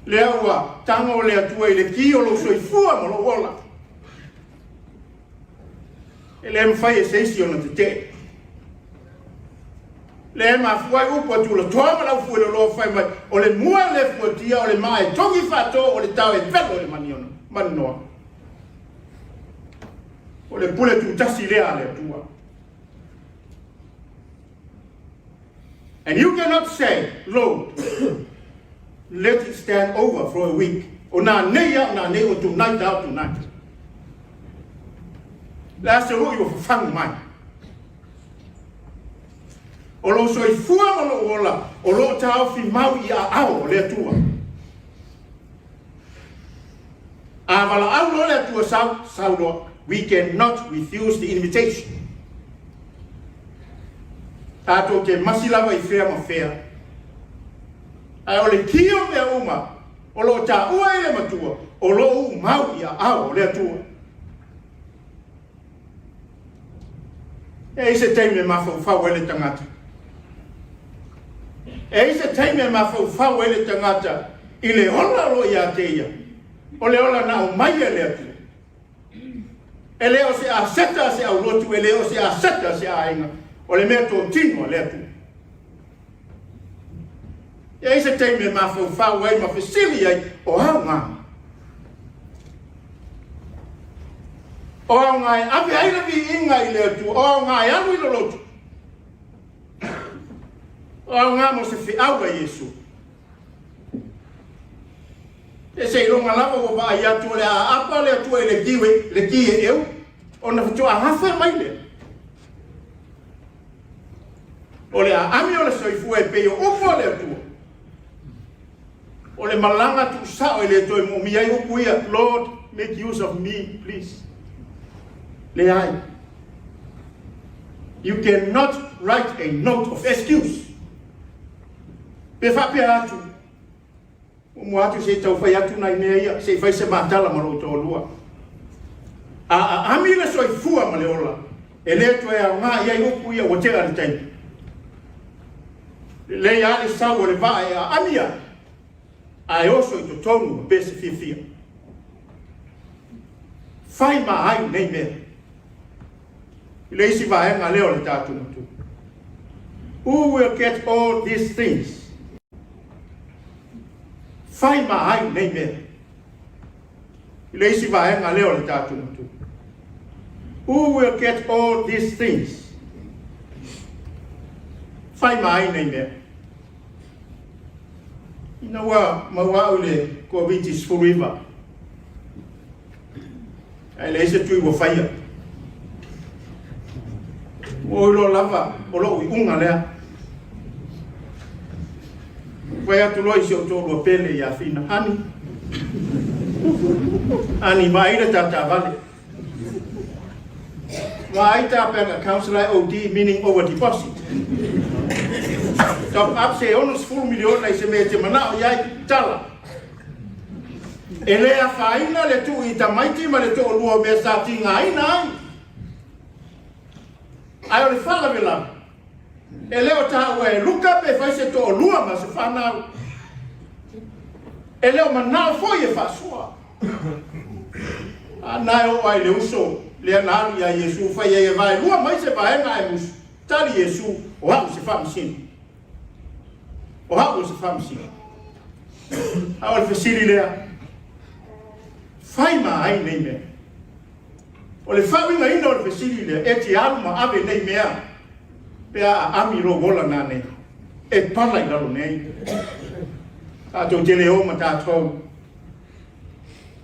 Lea ua tango lea tua I le ki o lo soifua mo lo wola. E le mwhai e seisi ona te te. Le mafuai upo atu la toa malau fue lo fai mai. O le mua le fuatia o le mai tongi fato o le tau e velo le maniona. Maninoa. O le pule tu tasi lea le tua. And you cannot say, Lord, let it stand over for a week. O na nei o tonight out tonight. La se hui o whangu mai. O lo soi fua o lo ola, o lo tau fi mau I a au o le atua. A wala au lo le atua sau loa, we cannot refuse the invitation. Tātou ke masilawa I whea ma whea. Ai o le kio mea uma, o lo tā ua I le matua, o lo u mau I a au le atua. E se teime mawhau ele tangata. E se teime mawhau ele tangata, I le ola lo I a teia. O le ola na o mai ele atua. E leo se a seta se au lotu, e leo se a seta se a inga. O le mea tō tino le atu. E se teime mawhau ai ma whisili ai o hau ngā. O hau ngā e api aina vi inga I le atu, o hau ngā e anu I lo lotu. O hau ngā mo se whiaua Yesu. E se ilonga lava o wa ai atu le a apa le atu e le kiwe, le kie eu, o na fitua hawha mai le. O le a ami o le soifua e peo upo le atu. O le malanga tu sao e le toi mo mi ai upu ia, Lord, make use of me, please. Le ai. You cannot write a note of excuse. Pe whape atu. Mo atu se tau whai atu nai mea ia, se whai se mātala maro tō lua. A ami le soifua ma le ola, e le tu e a ngā iai upu ia o te ari taimi. Le ia le sau o le vaa e a amia, a e oso I to tonu pe se fia. Whai ma ai nei mea. I le isi vaa e ngā leo le tātu matu. Who will get all these things? Whai ma ai nei mea. I le isi vaa e ngā leo le tātu matu. Who will get all these things? Whai ma ai nei mea. Ina wa maua o le Komiti Faamisionare. Ai le isi tui wa whaia. O ilo lava, o lo I unga lea. Wai atu loi si o tōrua pele I a whina. Hani. Ani maile tata vale. Wai ta pega councillor OD meaning over deposit. Top up se onus full million na se me te mana o iai tala. Ele a faina le tu I tamaiti ma le tō lua me sa tinga aina ai. Ai o le whala vila. E leo ta ue luka pe fai se tō lua ma se whanau. E leo manao foi e whasua. Nai o ai le uso, le anari a Yesu fai e vai lua mai se vaenga e musu. Tali Yesu, o haku se whamisini. O haku se whamisini. Au le whesiri lea. Fai ma ai nei mea. O le whawinga ina o le whesiri lea, e ti aluma ave nei mea. Pea a amiro wola nā nei. E pala I lalo nei. Tātou te leo ma tātou.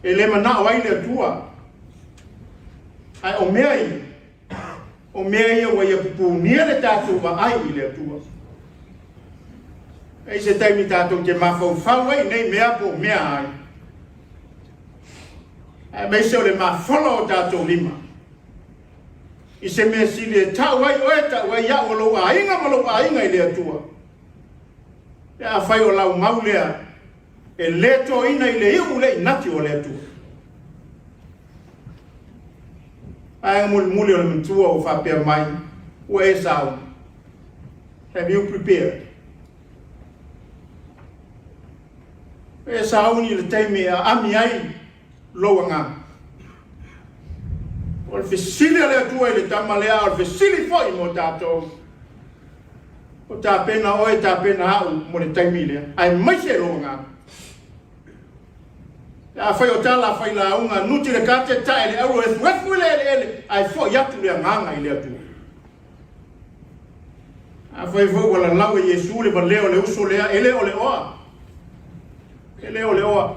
E le mana o ai le atua. Ai o mea I. O mea I o ia pupunia le tātou wa ai I le atua. E se taimi tātou te mawhau ai nei mea po mea ai. Ai mei se o le mawhala o tātou lima. I se mea si le tau ai o e tau ai ia o lo a inga ma lo a inga I le atua. E a whai o lau maulea. E le to ina I le iu le inati o le atua. Ai muli o le mtua o whapea mai. O e sao. Have you prepared? E sao ni le teime a ami ai loa ngā. O le whesili a le atua I le tamalea, o le whesili foi mo tātou. O tā pena oe, tā pena hau mo le teime lea. Ai maise loa ngā. A whai o tala whai la unga, nuti le kate tae le auro e thuefu ele, ai fo yatu le nganga I le atua. A whai fo wala lau e Yesu le leo le uso lea, ele o le oa. Ele o le oa.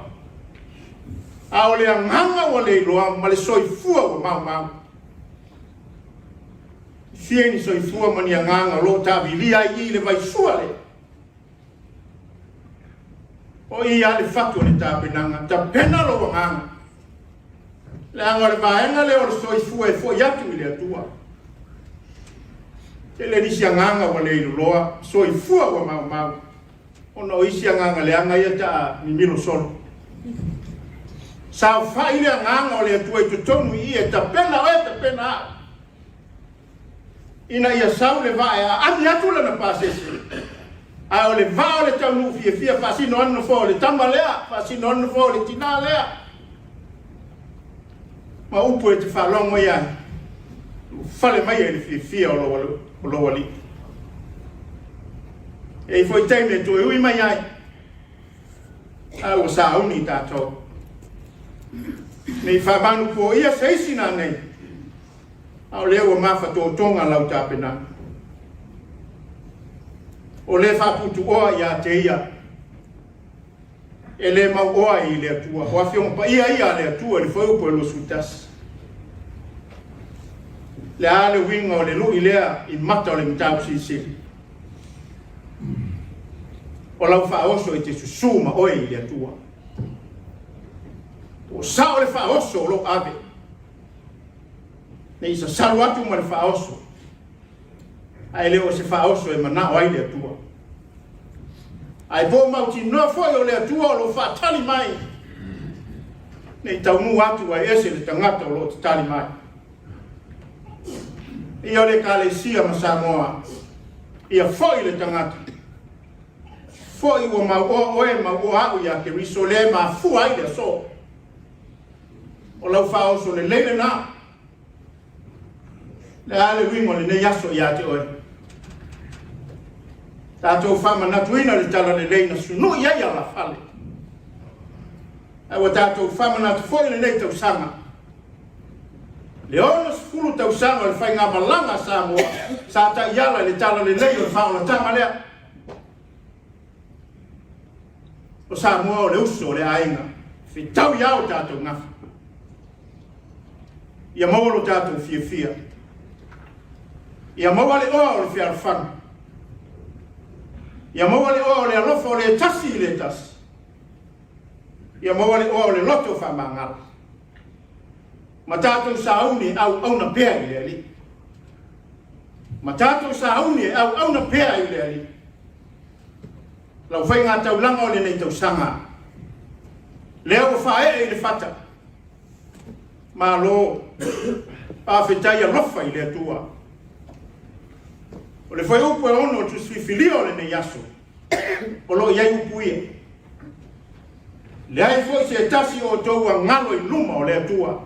A o le nganga o le iloa, ma le soifua o mau. Fieni soifua mani a nganga, lo ta vilia I le vai sua le. O I a le fatu le tāpenanga, ta pena lo nganga. Le anga le vaenga le o le soifua e fo yatu I le atua. Te le ni sianganga wa le loa so I fua wa mau. Ono I sianganga le anga ia ta ni milo solo. Sa fai le nganga o le tua I tutonu I e ta pena o e ta pena. Ina ia sau le vai a ani atu le na pasesi. A o le va o le tau nu fia fasi no anu fo le tambalea, fasi no anu fo le tinalea. Ma upu e te whalongo ia. Fale mai e le fia o lo wali. E foi teine tu e ui mai ai. A o sa auni tātou. Nei whabanu po ia seisina nei. A o leo o mawha tō tonga lau tāpena. O le whaputu oa ia te ia. E le mau oa I le atua. O a whionga pa ia le atua le whaupo e lo sutas. Le ale winga o le lui lea I mata o le mitau sisi. O lau whaoso I te susuma oe I le atua. O sao le whaoso o lo ave. Ne isa salu atu ma le whaoso. Ai leo se whaoso e mana o ai le atua. Ai po mauti noa foi o le atua o lo whaatali mai. Ne tau mu atu ai ese le tangata o lo te tali mai. Ia le kalesia ma Samoa. Ia foi le tangata. Foi o mau oe mau o au ia ke riso le ma fu ai le so. O lau whaoso le leile na. Le ale wingo le ne yaso ia te oe. Tātou whamanatuina le Talalelei na sunu ia ia la whale. Awa tātou whamanatu foi le nei tau sanga. Le ona sfulu tau sanga le whai ngā malanga Samoa. Sa ta iala le Talalelei o le whaona tanga lea. O Samoa o le uso o le ainga. Whitau iao tātou ngafa. Ia mawalo tātou fia. Ia mawale oa o le whiarwhanga. Ia mawale oa o le alofa o le tasi I le tasi. Ia mawale oa o le loto whamangala. Ma tātou sauni au na pēa I le ali. Ma tātou sauni au na pēa I le ali. Lau whai ngā taulanga o le nei tau sanga. Leo o whae I le whata. Ma lo pāwhetai alofa I le atua. O le whai upu e ono tu swifilio o le nei yaso. O lo iai upu ie. Le ai foi se tasi o tou a ngalo I luma o le atua.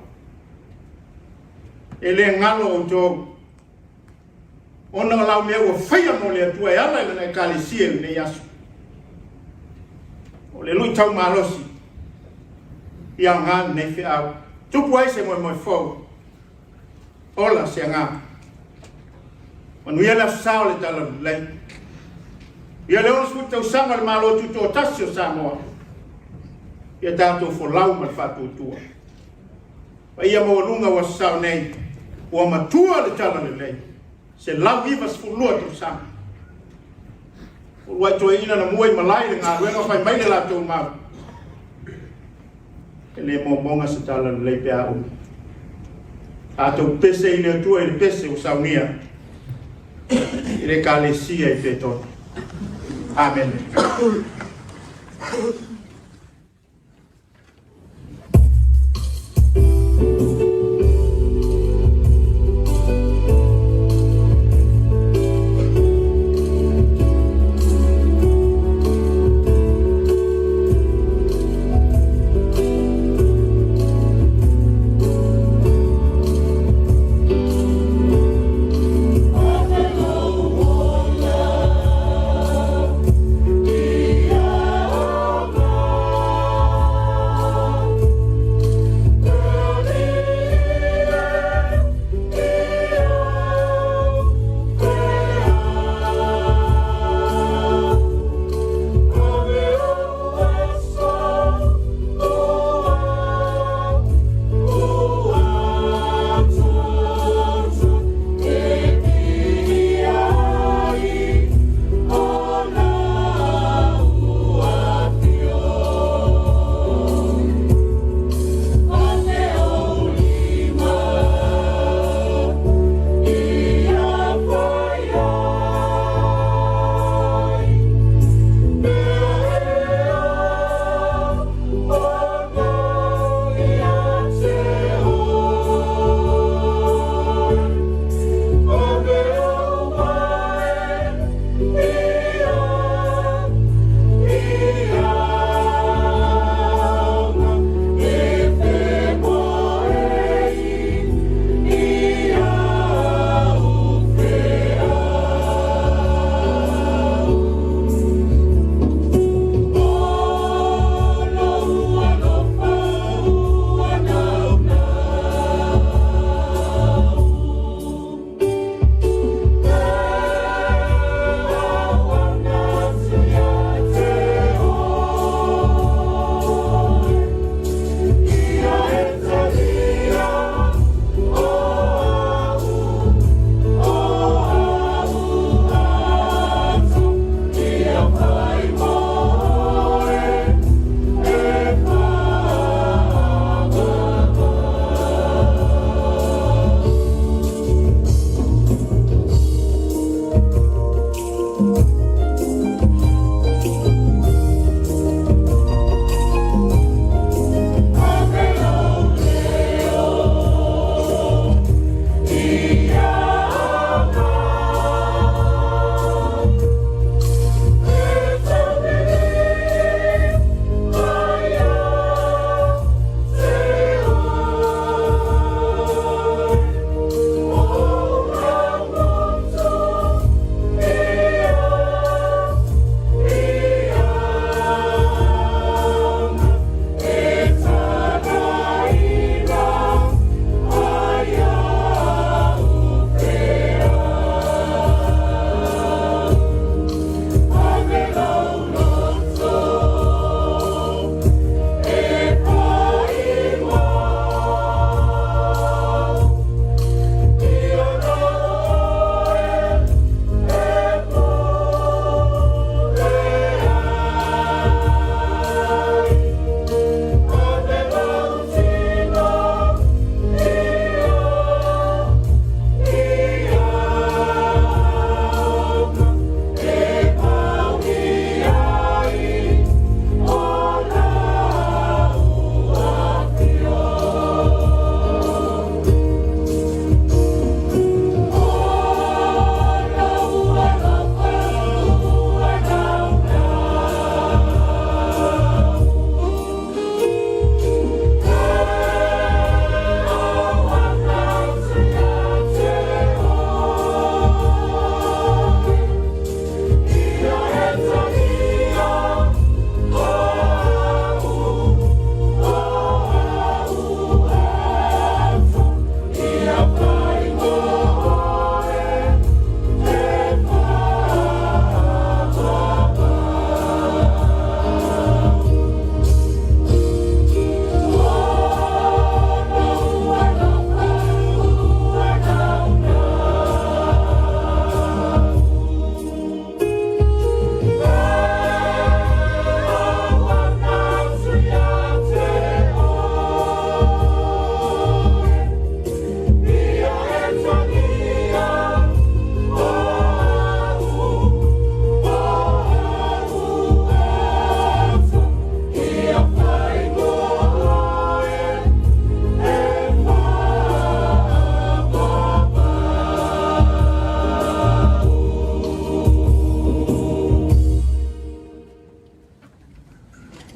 E le ngalo o tou. Ona lau mea ua whaia mo le atua e ala I le kalesia I nei yaso. O le lui tau malosi. Ia ngā nei whi au. Tupu ai se moi fau. Ola se ngā. Manuia la sao le Talalelei. Ia le ona sku tau sanga le malotu tō tasi o Samoa. Ia tātou fo lau ma le whātūtua. Pa ia mawanunga wa sao nei. Ua matua le Talalelei. Se lau iwa sfulua tau sanga. O wai toa ina na muai malai le ngā ruenga whai mai le la tau mau. E le monga se Talalelei pe au. Tātou pese I le atua I le pese o saunia. I le kalesia I te tonu. Amen. Oh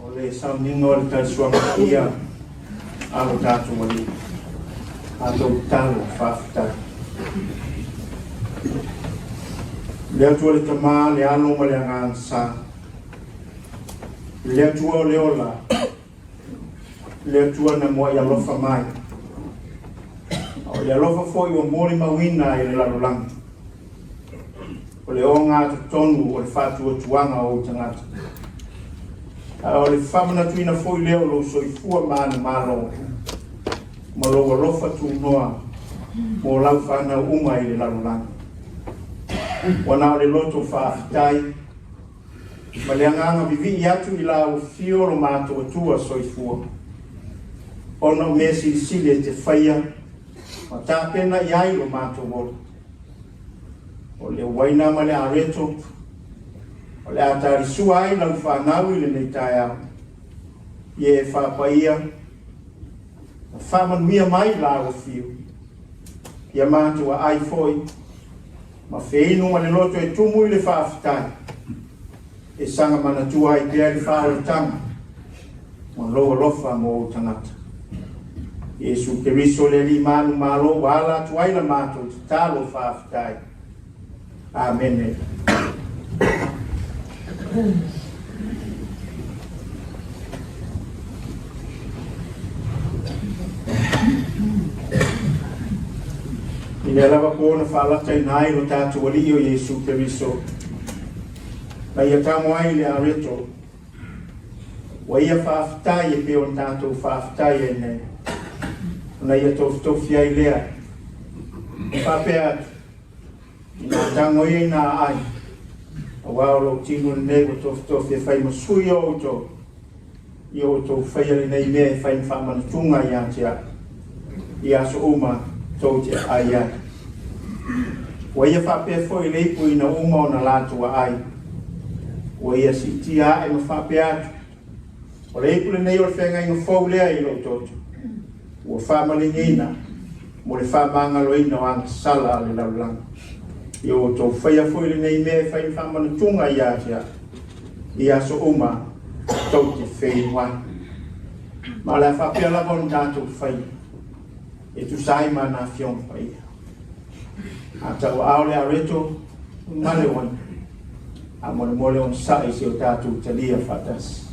o le sauninga o le taisuanga ia alo tātou wali atou talo whaafitai. Lea tua le tamā le alo ma le angāna sā. Lea tua o le ola. Lea tua na mua i alofa mai. O le alofa fo i o mori mawina i le lalolanga. O le o ngā tonu o le whātua tuanga o tangata. O le whamana tuina fo i leo lo soifua mana maro. Ma lo alofa tu noa mo lau whana uma i le lalolanga. Wana o le loto whaafitai. Ma le anganga vivi i atu i la o fio lo mātua tua soifua. Ono me sili e te whaia. Ma tāpena i ai lo mātua mora. O le waina ma le areto. O le atari sua ai lau whanau i le nei tai au. Ie e whapaia. Ma whamanuia mai la o fio. Ia mātua ai foi. Ma feinu ma le loto e tumu i le whaafitai. E sanga mana tua i pia le whaaretanga. Ma loa lofa mo o tangata. Iesu Keriso le li manu malo wala tuaila mātou te talo whaafitai. Amen. Ina lava kona whaalata i nai lo tātou wali o Iesu Keriso. Na ia tamo ai le areto. Wa ia whaafitai e peo tātou whaafitai e nei. Na ia tofi ai lea. Whapea ina tango i na ai. A wao tino nei o tofi e whai masui o to. I o to whai nei mea whai whamana tunga i atia. I aso uma tau te ai ai. Wa ia whapea fwoi leipu ina uma o na lātua ai. Wa ia si tia e ma whapea atu. O leipu le nei o le whenga inga fwou lea i lo toto. Ua whamalingeina, mo le whamangaloina o anga sala le laulanga. I o tō whaia fwoi nei mea whai whamana tunga i atia. I aso uma tau te whei wai. Ma le whapea labon tātou whai. E tu sai mana whiong whai. A tau aole a reto, male wan. A mole on sai se o tātou talia whatas.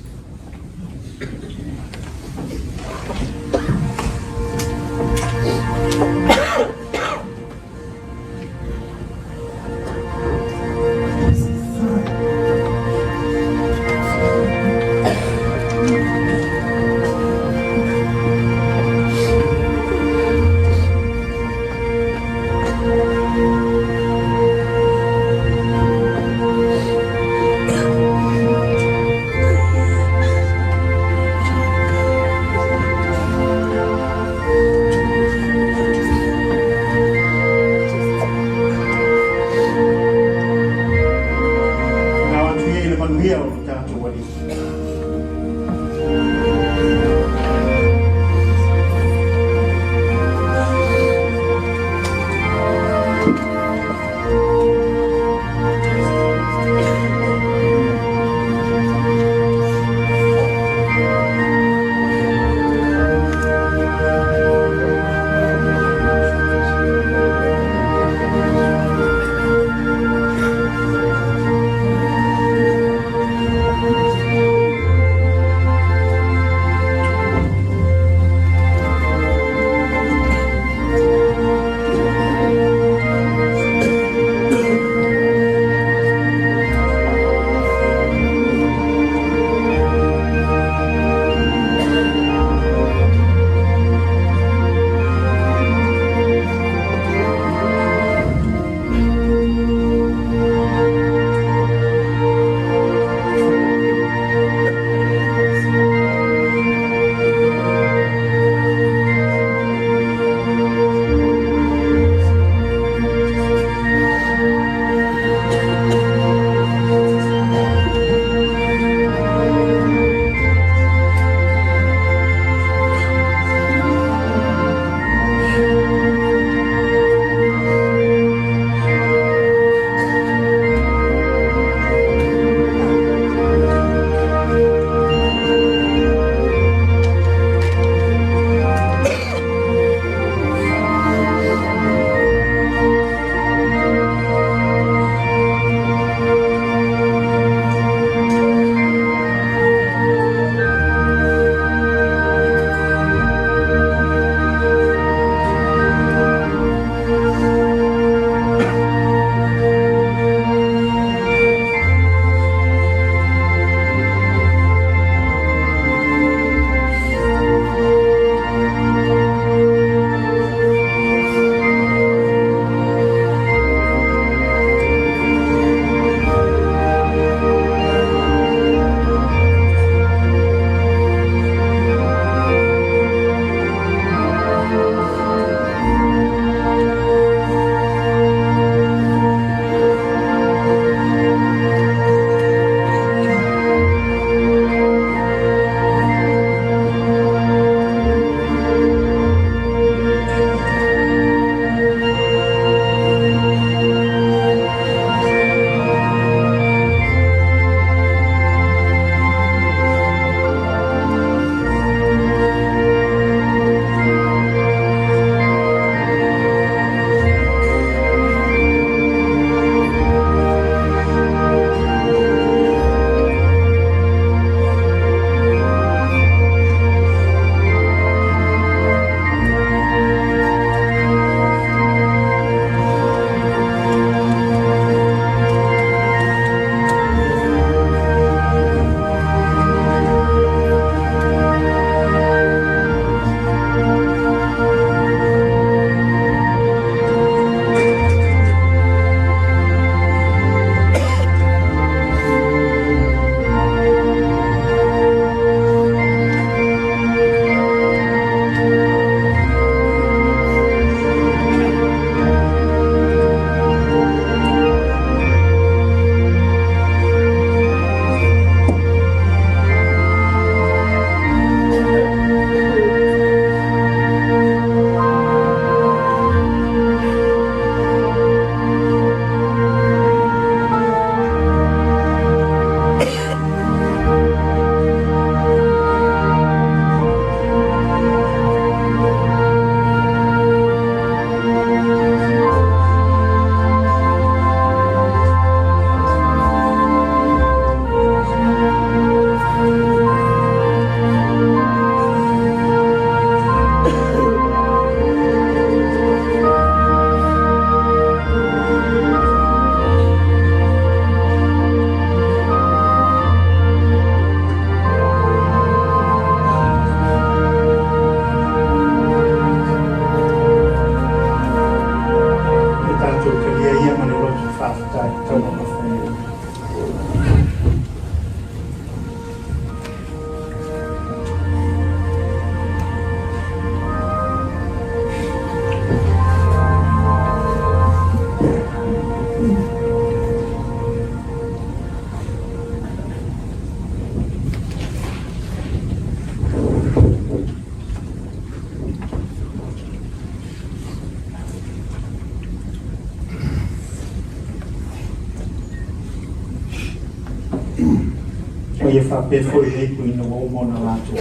whape foi hei kui na wau mona lato.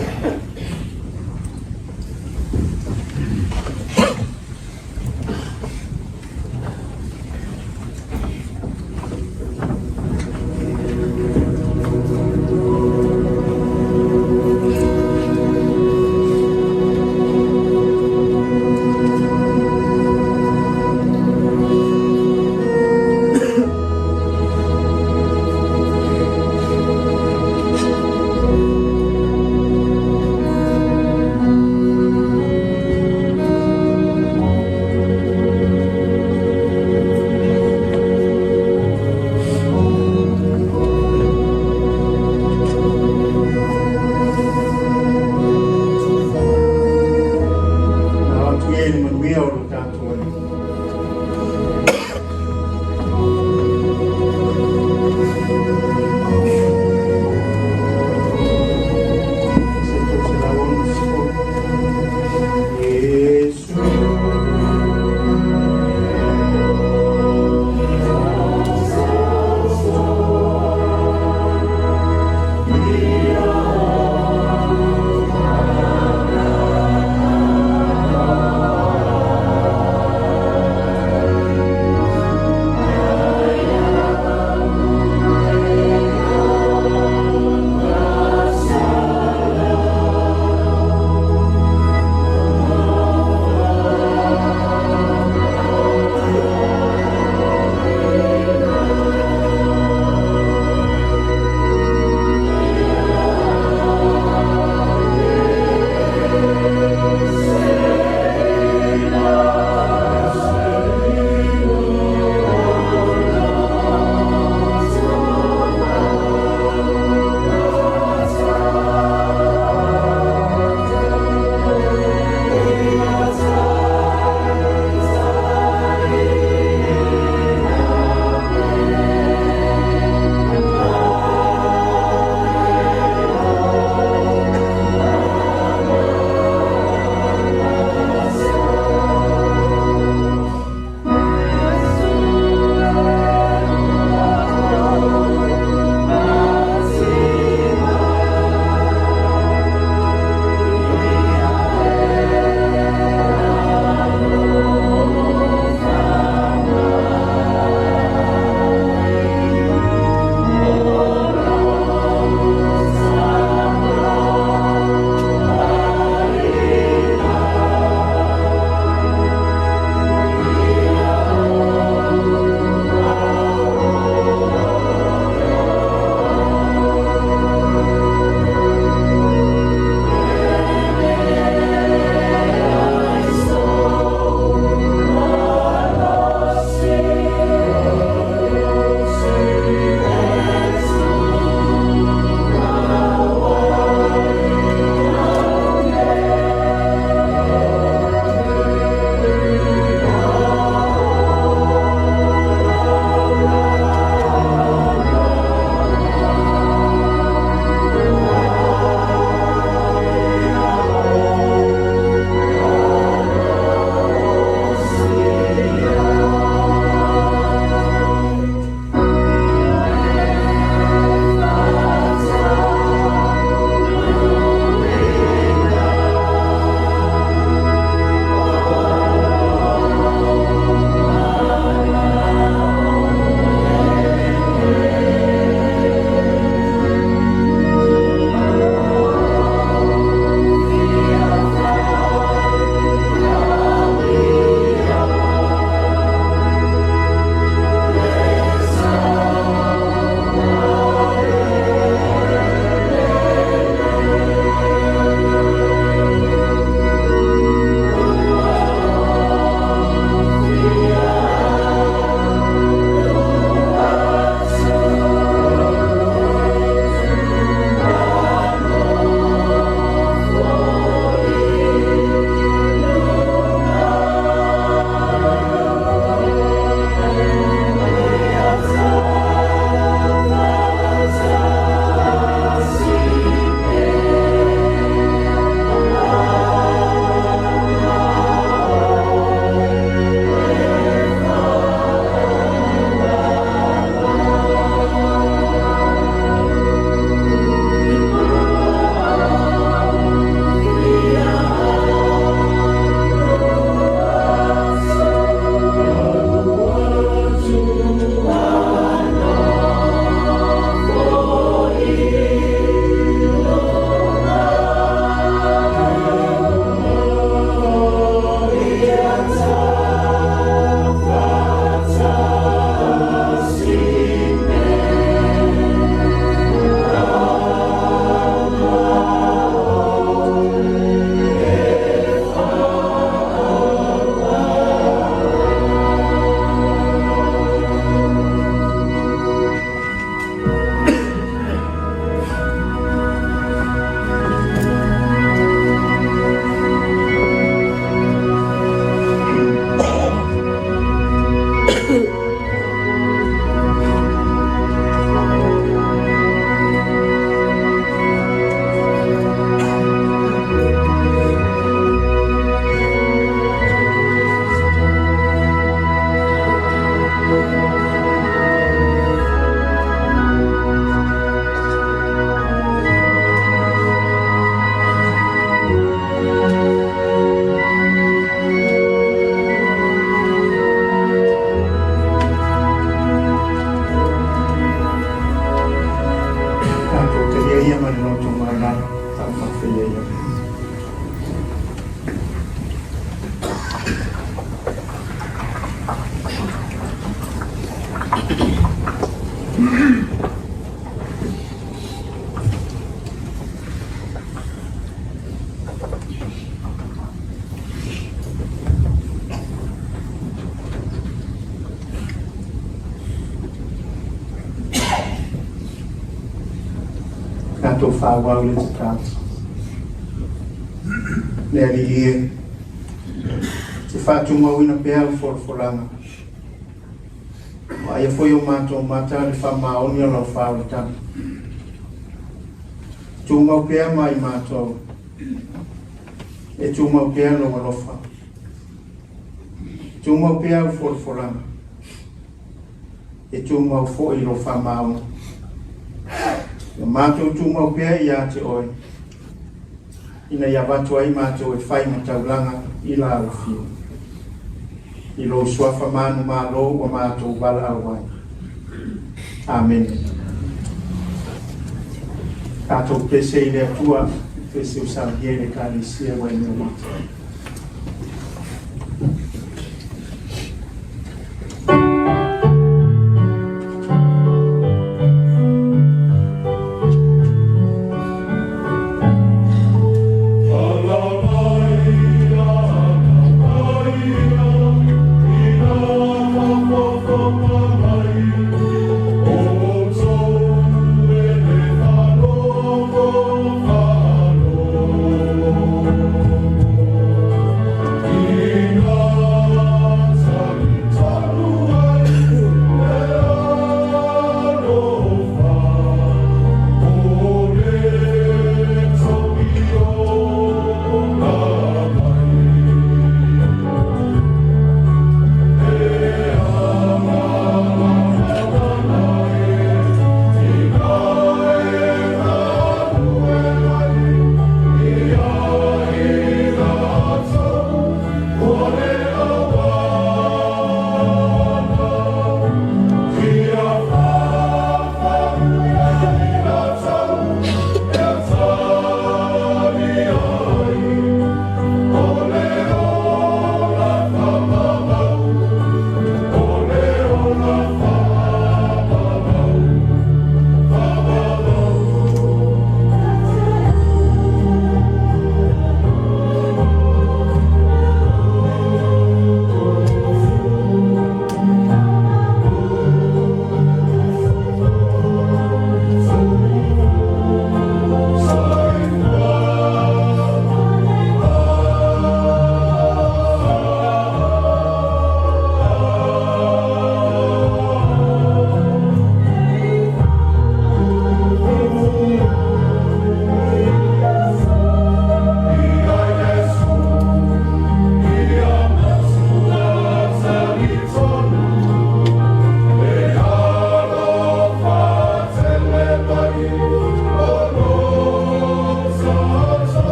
mawhawhia. Tō whāwau le te kāta. Nea li ie, te whātunga wina pēa u whoranga. Wa ia whoi o mātou mātā le whamaoni o lau whāu tana. Tūmau pēa mai mātou. E tūmau pēa lo walofa. Tūmau pēa u whoranga. E tūmau whoi lo whamaoni. Ia mātou tūmau pēa i ate oi. Ina ia watu ai mātou e whai mataulanga i la awhio. I lo suafa mānu mālo wa mātou wala awai. Amen. Tātou pese i lea tua, pese o sabiere ka li sia wa ina wata.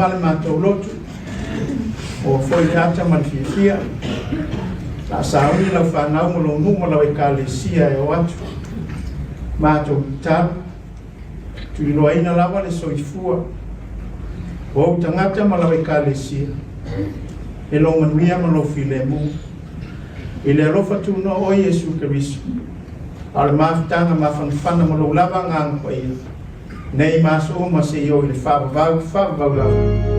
whaonga le mātou lotu. O foi ata malfifia. La sauni lau whanau mo lo numo lau e kālesia e o atu. Mātou talu. Tui loaina lawa le soifua. O tangata ma lau e kālesia. E lo manuia ma lo filemu. I le alofa tūna o Yesu Keriso. Ale mafutanga mawhanwhana ma lo lava ngang pa ia. Nei maso ma se yo i le whawavau lava.